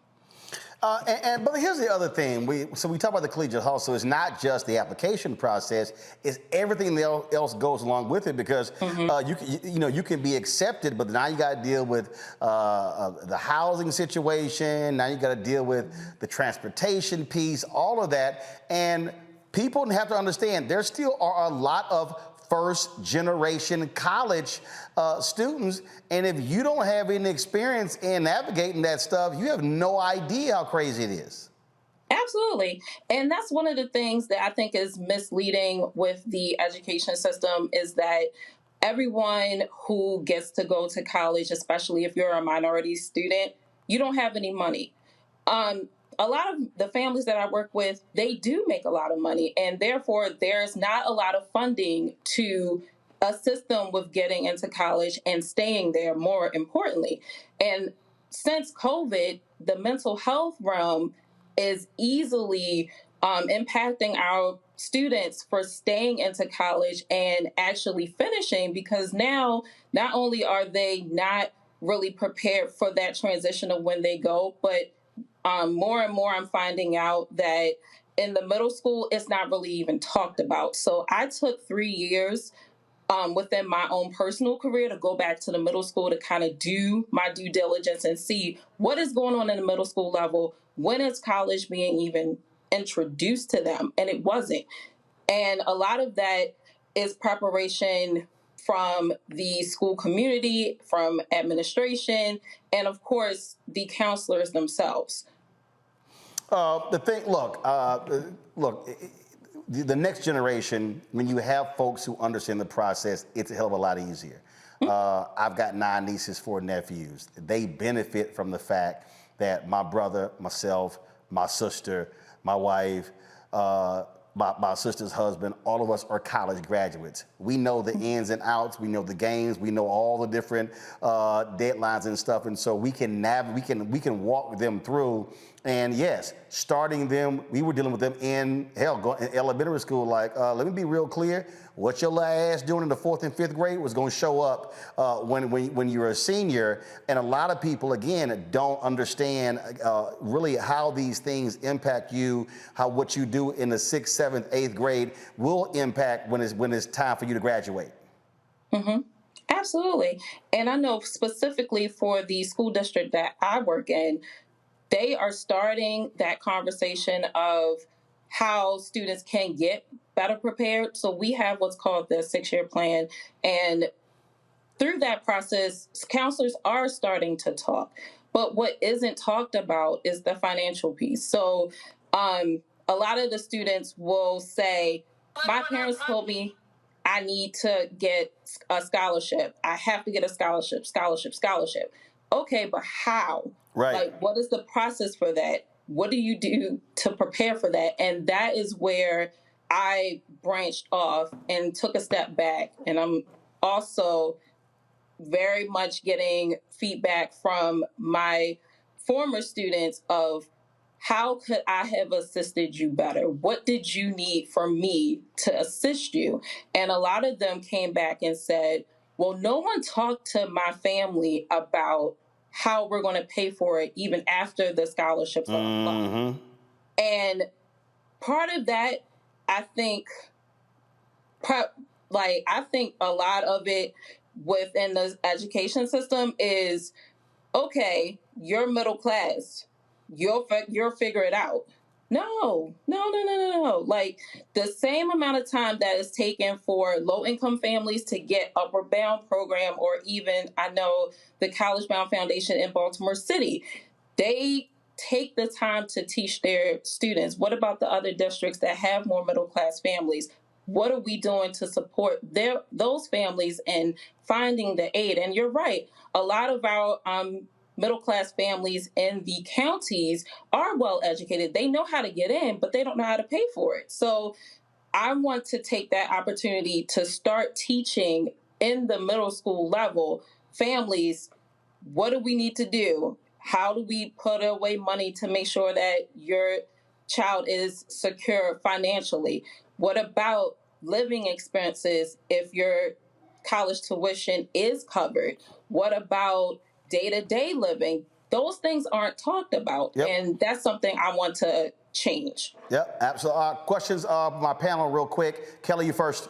Speaker 1: But here's the other thing. We talk about the collegiate hustle. It's not just the application process. It's everything else goes along with it because you can be accepted, but now you got to deal with the housing situation. Now you got to deal with the transportation piece, all of that. And people have to understand there still are a lot of first-generation college students, and if you don't have any experience in navigating that stuff, you have no idea how crazy it is.
Speaker 27: Absolutely. And that's one of the things that I think is misleading with the education system is that everyone who gets to go to college, especially if you're a minority student, you don't have any money. A lot of the families that I work with, they do make a lot of money, and therefore there's not a lot of funding to assist them with getting into college and staying there, more importantly. And since COVID, the mental health realm is easily impacting our students for staying into college and actually finishing, because now not only are they not really prepared for that transition of when they go, but more and more I'm finding out that in the middle school, it's not really even talked about. So I took 3 years within my own personal career to go back to the middle school to kind of do my due diligence and see what is going on in the middle school level, when is college being even introduced to them, and it wasn't. And a lot of that is preparation from the school community, from administration, and of course, the counselors themselves.
Speaker 1: The next generation, when you have folks who understand the process, it's a hell of a lot easier. I've got 9 nieces, 4 nephews. They benefit from the fact that my brother, myself, my sister, my wife, my sister's husband, all of us are college graduates. We know the ins and outs, we know the games, we know all the different deadlines and stuff, and so we can walk them through. And yes, starting them, we were dealing with them in elementary school. Like, let me be real clear. What your little ass doing in the 4th and 5th grade was going to show up when you're a senior. And a lot of people, again, don't understand really how these things impact you, how what you do in the 6th, 7th, 8th grade will impact when it's time for you to graduate.
Speaker 27: Mm-hmm. Absolutely. And I know specifically for the school district that I work in, they are starting that conversation of how students can get better prepared. So we have what's called the 6-year plan. And through that process, counselors are starting to talk. But what isn't talked about is the financial piece. So a lot of the students will say, my parents told me I need to get a scholarship. I have to get a scholarship. Okay, but how?
Speaker 1: Right.
Speaker 27: Like, what is the process for that? What do you do to prepare for that? And that is where I branched off and took a step back. And I'm also very much getting feedback from my former students of how could I have assisted you better? What did you need from me to assist you? And a lot of them came back and said, well, no one talked to my family about how we're going to pay for it even after the scholarships are applied. And part of that, I think a lot of it within the education system is, okay, you're middle class, you'll figure it out. No. Like, the same amount of time that is taken for low-income families to get Upward Bound program, or even, I know, the College Bound Foundation in Baltimore City, they take the time to teach their students. What about the other districts that have more middle-class families? What are we doing to support those families in finding the aid? And you're right, a lot of our middle-class families in the counties are well-educated. They know how to get in, but they don't know how to pay for it. So I want to take that opportunity to start teaching in the middle school level families, what do we need to do? How do we put away money to make sure that your child is secure financially? What about living expenses if your college tuition is covered? What about day-to-day living? Those things aren't talked about, and that's something I want to change.
Speaker 1: Yep, absolutely. Questions of my panel real quick. Kelly, you first.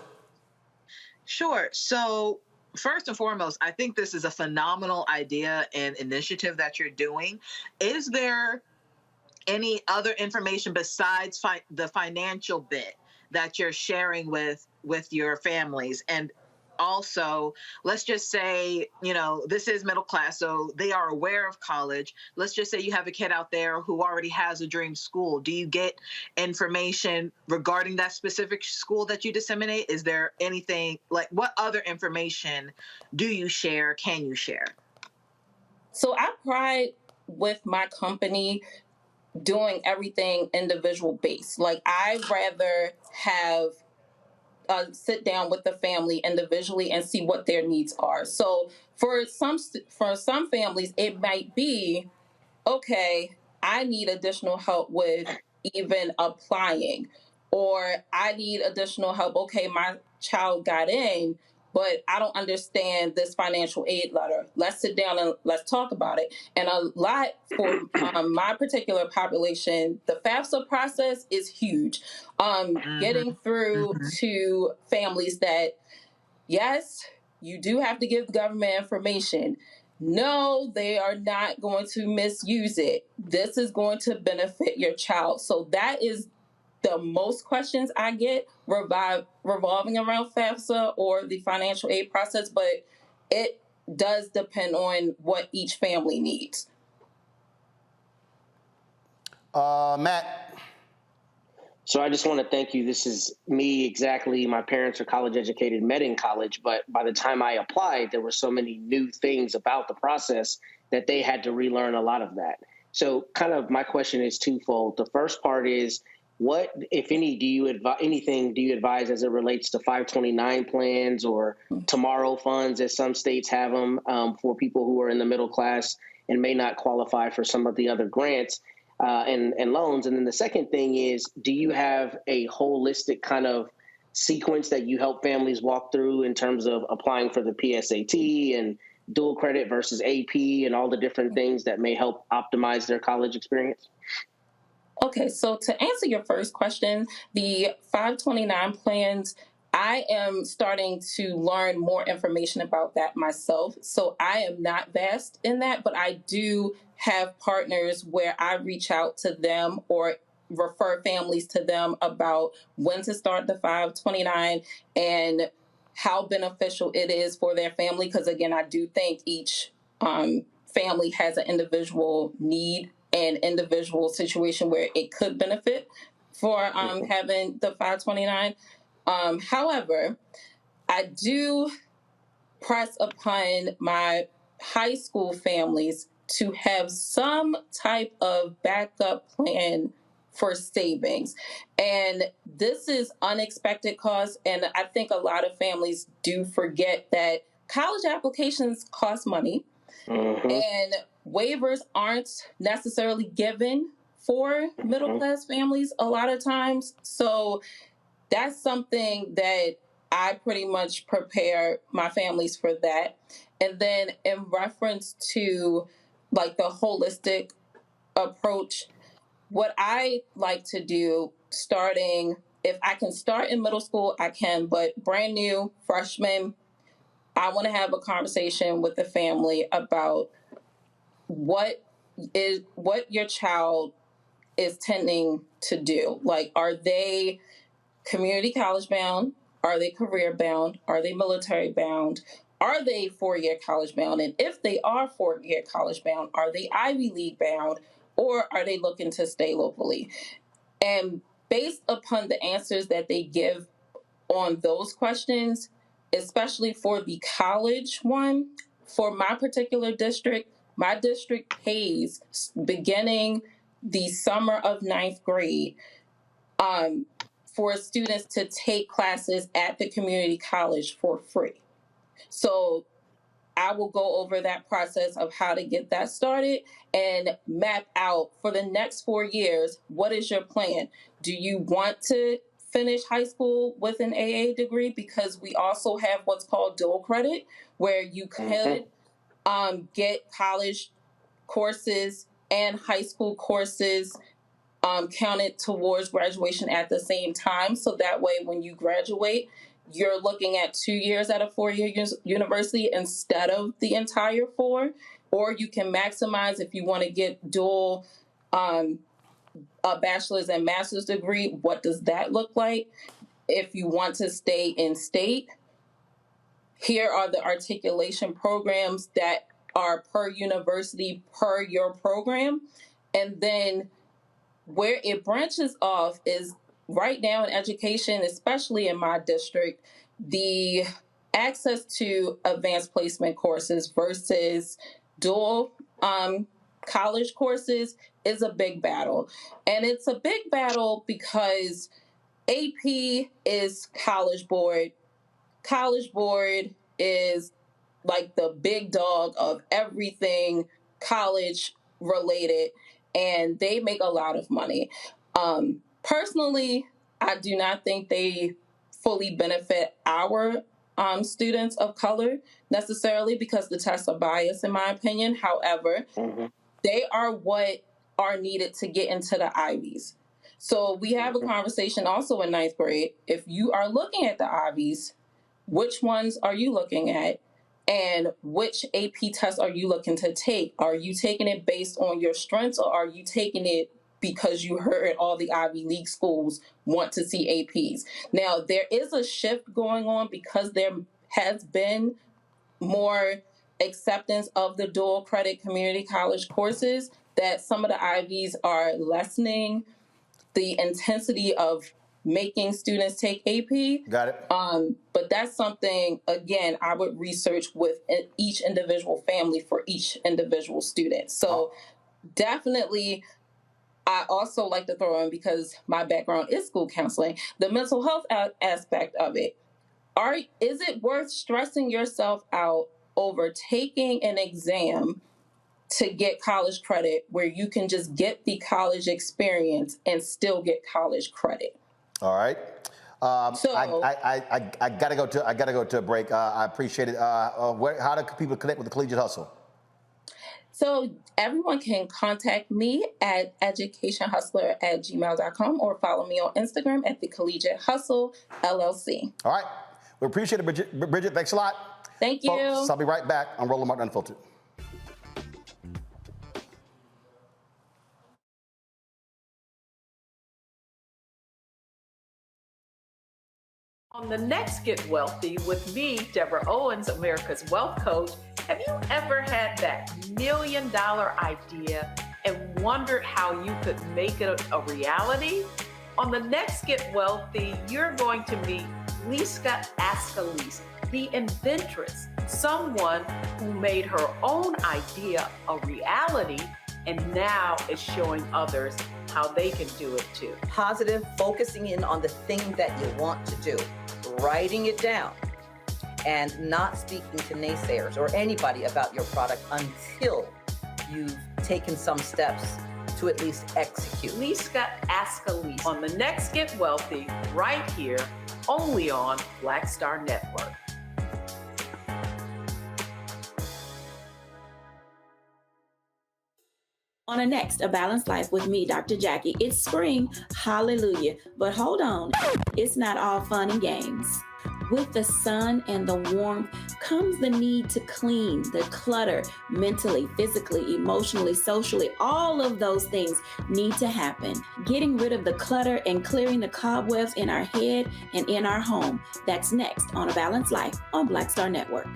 Speaker 7: Sure. So first and foremost, I think this is a phenomenal idea and initiative that you're doing. Is there any other information besides the financial bit that you're sharing with your families? And also, let's just say, this is middle class, so they are aware of college. Let's just say you have a kid out there who already has a dream school. Do you get information regarding that specific school that you disseminate? Is there anything, like, what other information do you share, can you share?
Speaker 27: So I pride with my company doing everything individual based. Like, I'd rather have sit down with the family individually and see what their needs are. So for some families, it might be, okay, I need additional help with even applying, or I need additional help. Okay, my child got in, but I don't understand this financial aid letter. Let's sit down and let's talk about it. And a lot for my particular population, the FAFSA process is huge. Getting through to families that, yes, you do have to give the government information. No, they are not going to misuse it. This is going to benefit your child. So that is the most questions I get revolving around FAFSA or the financial aid process, but it does depend on what each family needs.
Speaker 1: Matt.
Speaker 5: So I just want to thank you. This is me exactly. My parents are college educated, met in college, but by the time I applied, there were so many new things about the process that they had to relearn a lot of that. So kind of my question is twofold. The first part is, what, if any, do you advise as it relates to 529 plans or tomorrow funds, as some states have them, for people who are in the middle class and may not qualify for some of the other grants and loans? And then the second thing is, do you have a holistic kind of sequence that you help families walk through in terms of applying for the PSAT and dual credit versus AP and all the different things that may help optimize their college experience?
Speaker 27: Okay, so to answer your first question, the 529 plans, I am starting to learn more information about that myself. So I am not vast in that, but I do have partners where I reach out to them or refer families to them about when to start the 529 and how beneficial it is for their family. Because again, I do think each family has an individual need and individual situation where it could benefit for having the 529. However, I do press upon my high school families to have some type of backup plan for savings. And this is unexpected costs. And I think a lot of families do forget that college applications cost money. And waivers aren't necessarily given for middle class families a lot of times. So that's something that I pretty much prepare my families for that. And then in reference to like the holistic approach, what I like to do starting, if I can start in middle school, I can, but brand new freshmen, I want to have a conversation with the family about what your child is tending to do. Like, are they community college bound? Are they career bound? Are they military bound? Are they four-year college bound? And if they are four-year college bound, are they Ivy League bound, or are they looking to stay locally? And based upon the answers that they give on those questions, especially for the college one, for my particular district, my district pays beginning the summer of 9th grade for students to take classes at the community college for free. So I will go over that process of how to get that started and map out for the next 4 years, what is your plan? Do you want to finish high school with an AA degree? Because we also have what's called dual credit, where you could get college courses and high school courses counted towards graduation at the same time. So that way, when you graduate, you're looking at 2 years at a four-year university instead of the entire 4. Or you can maximize if you want to get dual a bachelor's and master's degree. What does that look like? If you want to stay in state, here are the articulation programs that are per university, per your program. And then where it branches off is right now in education, especially in my district, the access to advanced placement courses versus dual college courses is a big battle. And it's a big battle because AP is College Board. College Board is like the big dog of everything college related, and they make a lot of money. Personally, I do not think they fully benefit our students of color necessarily because the tests are biased, in my opinion. However, they are what are needed to get into the Ivies. So we have a conversation also in 9th grade. If you are looking at the Ivies, which ones are you looking at? And which AP test are you looking to take? Are you taking it based on your strengths, or are you taking it because you heard all the Ivy League schools want to see APs? Now, there is a shift going on because there has been more acceptance of the dual credit community college courses, that some of the Ivies are lessening the intensity of making students take AP.
Speaker 1: Got it.
Speaker 27: But that's something, again, I would research with each individual family for each individual student. So definitely, I also like to throw in, because my background is school counseling, the mental health aspect of it. Is it worth stressing yourself out over taking an exam to get college credit where you can just get the college experience and still get college credit?
Speaker 1: All right. I gotta go to a break. I appreciate it. How do people connect with the Collegiate Hustle?
Speaker 27: So everyone can contact me at educationhustler@gmail.com or follow me on Instagram at the Collegiate Hustle LLC.
Speaker 1: All right. We appreciate it, Bridget. Bridget, thanks a lot.
Speaker 27: Thank you.
Speaker 1: Folks, I'll be right back on Roland Martin Unfiltered.
Speaker 3: On the next Get Wealthy with me, Deborah Owens, America's Wealth Coach, have you ever had that $1 million idea and wondered how you could make it a reality? On the next Get Wealthy, you're going to meet Liska Askalise, the inventress, someone who made her own idea a reality and now is showing others how they can do it too.
Speaker 6: Positive, focusing in on the thing that you want to do, writing it down, and not speaking to naysayers or anybody about your product until you've taken some steps to at least execute.
Speaker 3: Liska Askalise on the next Get Wealthy, right here, only on Black Star Network.
Speaker 15: On the next A Balanced Life with me, Dr. Jackie. It's spring, hallelujah. But hold on, it's not all fun and games. With the sun and the warmth comes the need to clean, the clutter, mentally, physically, emotionally, socially. All of those things need to happen. Getting rid of the clutter and clearing the cobwebs in our head and in our home. That's next on A Balanced Life on Black Star Network.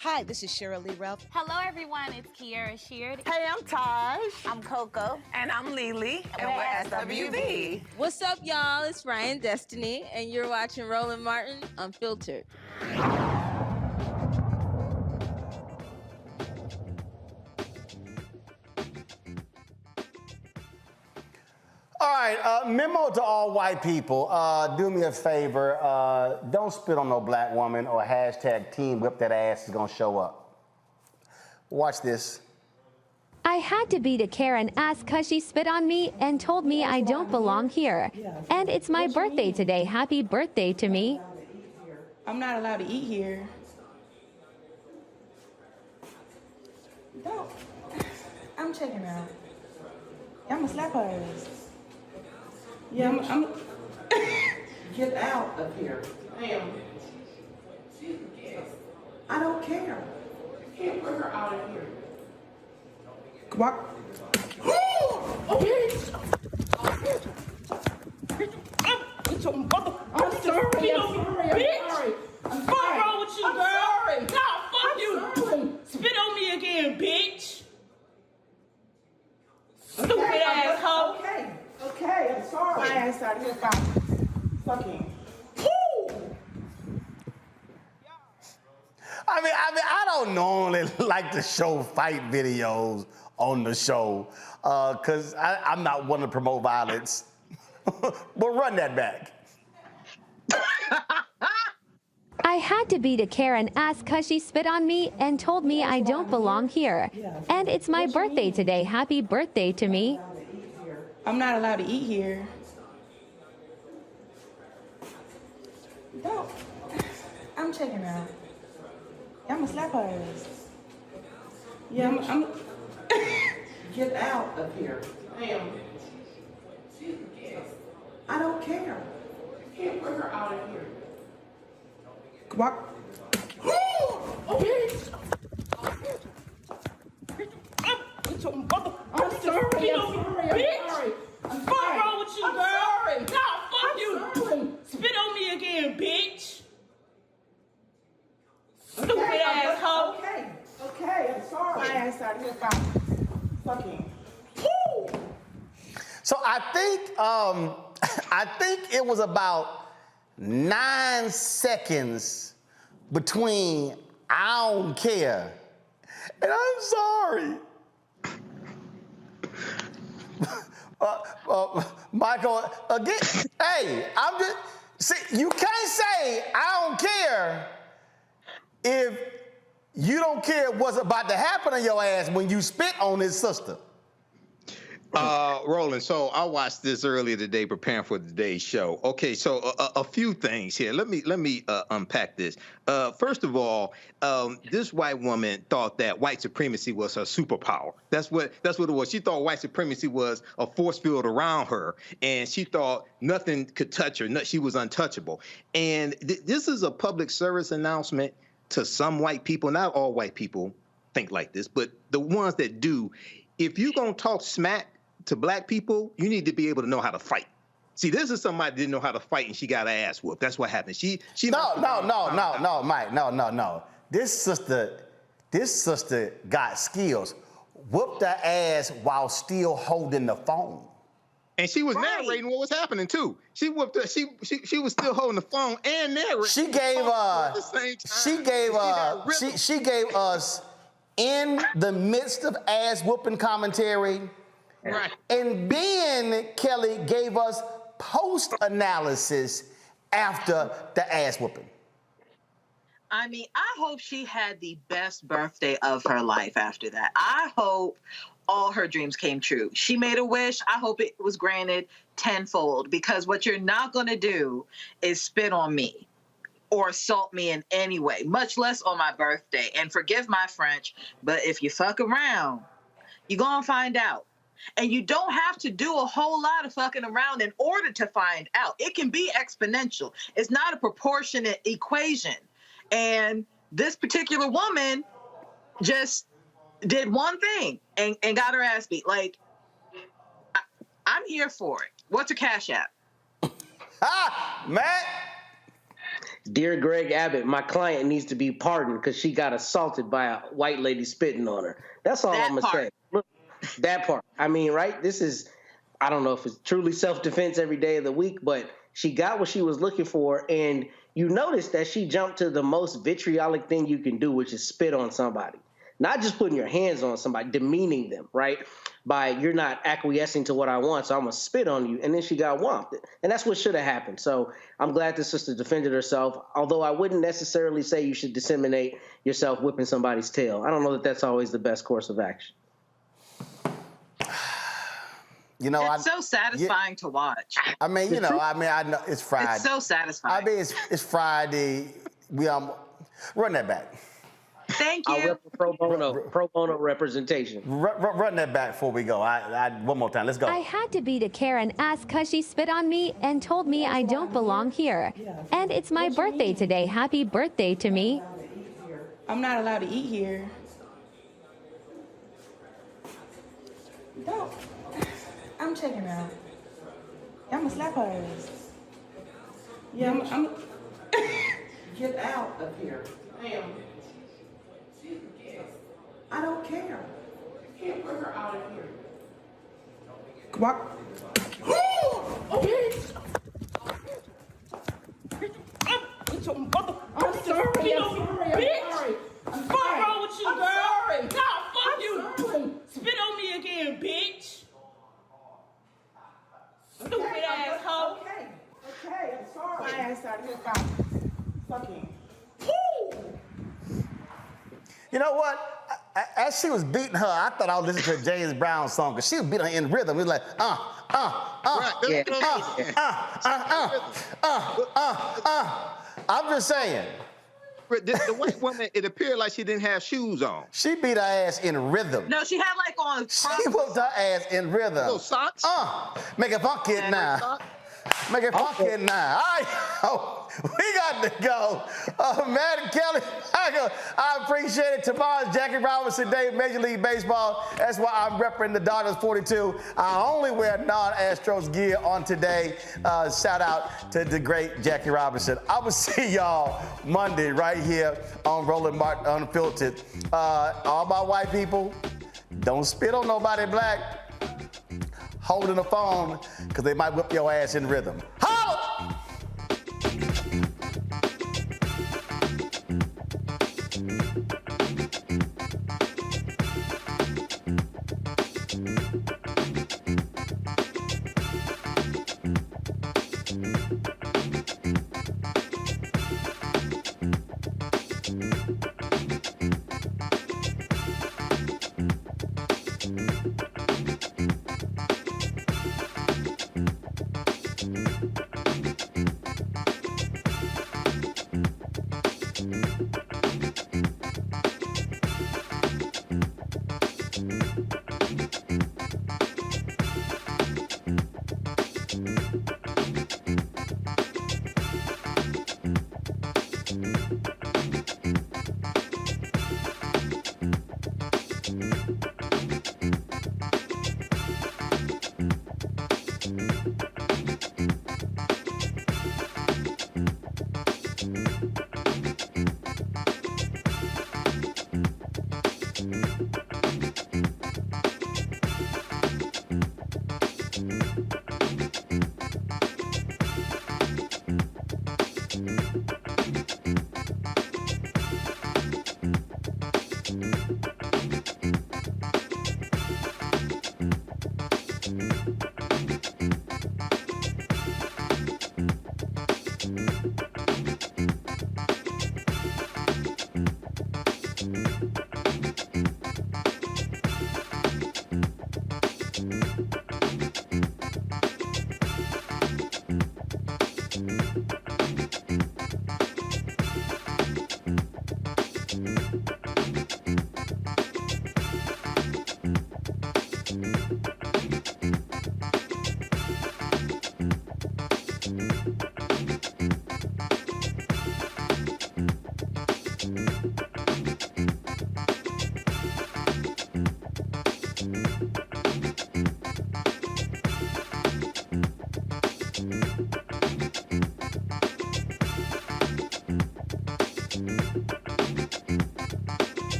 Speaker 8: Hi, this is Cheryl Lee Ralph.
Speaker 10: Hello, everyone. It's Kiara Sheard.
Speaker 8: Hey, I'm Taj.
Speaker 10: I'm Coco.
Speaker 8: And I'm Lily.
Speaker 10: And we're SWB.
Speaker 8: What's up, y'all? It's Ryan Destiny, and you're watching Roland Martin Unfiltered.
Speaker 1: All right, memo to all white people. Do me a favor. Don't spit on no black woman, or hashtag Team Whip That Ass is going to show up. Watch this.
Speaker 11: I had to beat a Karen ass because she spit on me and told me I don't belong here. And it's my birthday today. Happy birthday to me.
Speaker 12: I'm not allowed to eat here. Don't. I'm checking out. I'm gonna slap her ass. Yeah, I'm get out of here. Ma'am. I don't care. You can't put her out of here. Walk. Oh, bitch! Get your mother. I'm sorry. Bitch! What's wrong with you, girl? Sorry. No, fuck you. Spit on me again, bitch. Stupid asshole. Okay, I'm sorry. My ass out of here, fucking.
Speaker 1: I mean, I don't normally like to show fight videos on the show because I'm not one to promote violence. But run that back.
Speaker 11: I had to beat a Karen ass cause she spit on me and told me I don't belong here. And it's my birthday today. Happy birthday to me.
Speaker 12: I'm not allowed to eat here. Don't. I'm checking out. I'm gonna slap her ass. Yeah, I'm get out of here. Ma'am. I don't care. You can't put her out of here. Walk. Oh, bitch! I'm sorry.
Speaker 4: Bitch! What's wrong with you, girl?
Speaker 12: Sorry.
Speaker 4: No, fuck you. Spit on me again, bitch. Stupid asshole.
Speaker 12: Okay, I'm sorry. My ass out here fucking.
Speaker 1: So I think it was about 9 seconds between I don't care and I'm sorry. Michael, again, hey, I'm just, see, you can't say I don't care if you don't care what's about to happen to your ass when you spit on his sister.
Speaker 14: Roland, so I watched this earlier today preparing for today's show. Okay, so a few things here. Let me unpack this. First of all, this white woman thought that white supremacy was her superpower. That's what it was. She thought white supremacy was a force field around her, and she thought nothing could touch her. She was untouchable. And this is a public service announcement to some white people. Not all white people think like this, but the ones that do. If you're going to talk smack to black people, you need to be able to know how to fight. See, this is somebody that didn't know how to fight and she got her ass whooped. That's what happened.
Speaker 1: No, Mike, no. This sister got skills. Whooped her ass while still holding the phone.
Speaker 14: And she was narrating what was happening too. She whooped her. She was still holding the phone and narrating.
Speaker 1: She gave us in the midst of ass whooping commentary.
Speaker 14: Right.
Speaker 1: And then Kelly gave us post analysis after the ass whooping.
Speaker 7: I mean, I hope she had the best birthday of her life after that. I hope all her dreams came true. She made a wish. I hope it was granted tenfold, because what you're not going to do is spit on me or assault me in any way, much less on my birthday. And forgive my French, but if you fuck around, you're going to find out. And you don't have to do a whole lot of fucking around in order to find out. It can be exponential. It's not a proportionate equation. And this particular woman just did one thing and got her ass beat. Like, I'm here for it. What's her Cash App?
Speaker 1: Matt?
Speaker 5: Dear Greg Abbott, my client needs to be pardoned because she got assaulted by a white lady spitting on her. That's all I'm going to say. Look, that part. I mean, right? This is, I don't know if it's truly self-defense every day of the week, but she got what she was looking for. And you notice that she jumped to the most vitriolic thing you can do, which is spit on somebody. Not just putting your hands on somebody, demeaning them, right? By you're not acquiescing to what I want, so I'm going to spit on you. And then she got whomped. And that's what should have happened. So I'm glad the sister defended herself, although I wouldn't necessarily say you should disseminate yourself whipping somebody's tail. I don't know that that's always the best course of action.
Speaker 1: You know,
Speaker 7: it's so satisfying to watch.
Speaker 1: I mean, you know, I know it's Friday.
Speaker 7: It's so satisfying.
Speaker 1: I mean, it's Friday. We run that back.
Speaker 7: Thank you.
Speaker 5: I'll rep pro bono representation.
Speaker 1: Run that back before we go. One more time. Let's go.
Speaker 11: I had to beat a Karen ass cause she spit on me and told me I don't belong here. And it's my birthday today. Happy birthday to me.
Speaker 12: I'm not allowed to eat here. Don't. I'm checking out. I'm gonna slap her ass. Yeah, I'm get out of here. Ma'am. I don't care. You can't put her out of here. Walk. Oh, bitch! I'm sorry.
Speaker 4: Bitch! What's wrong with you, girl? No, fuck you. Spit on me again, bitch. Stupid asshole.
Speaker 12: Okay, I'm sorry. My ass out here fucking.
Speaker 1: You know what? As she was beating her, I thought I was listening to a James Brown song because she was beating her in rhythm. It was like, I'm just saying.
Speaker 14: The white woman, it appeared like she didn't have shoes on.
Speaker 1: She beat her ass in rhythm.
Speaker 7: No, she had like on.
Speaker 1: She whooped her ass in rhythm.
Speaker 14: Little socks.
Speaker 1: Make it funky now. Make it funky now. All right, we got to go. Matt Kelly, I appreciate it. Tomorrow's Jackie Robinson Day, Major League Baseball. That's why I'm repping the Dodgers 42. I only wear non-Astros gear on today. Shout out to the great Jackie Robinson. I will see y'all Monday right here on Roland Martin Unfiltered. All my white people, don't spit on nobody black. Holding the phone, because they might whip your ass in rhythm. Holla!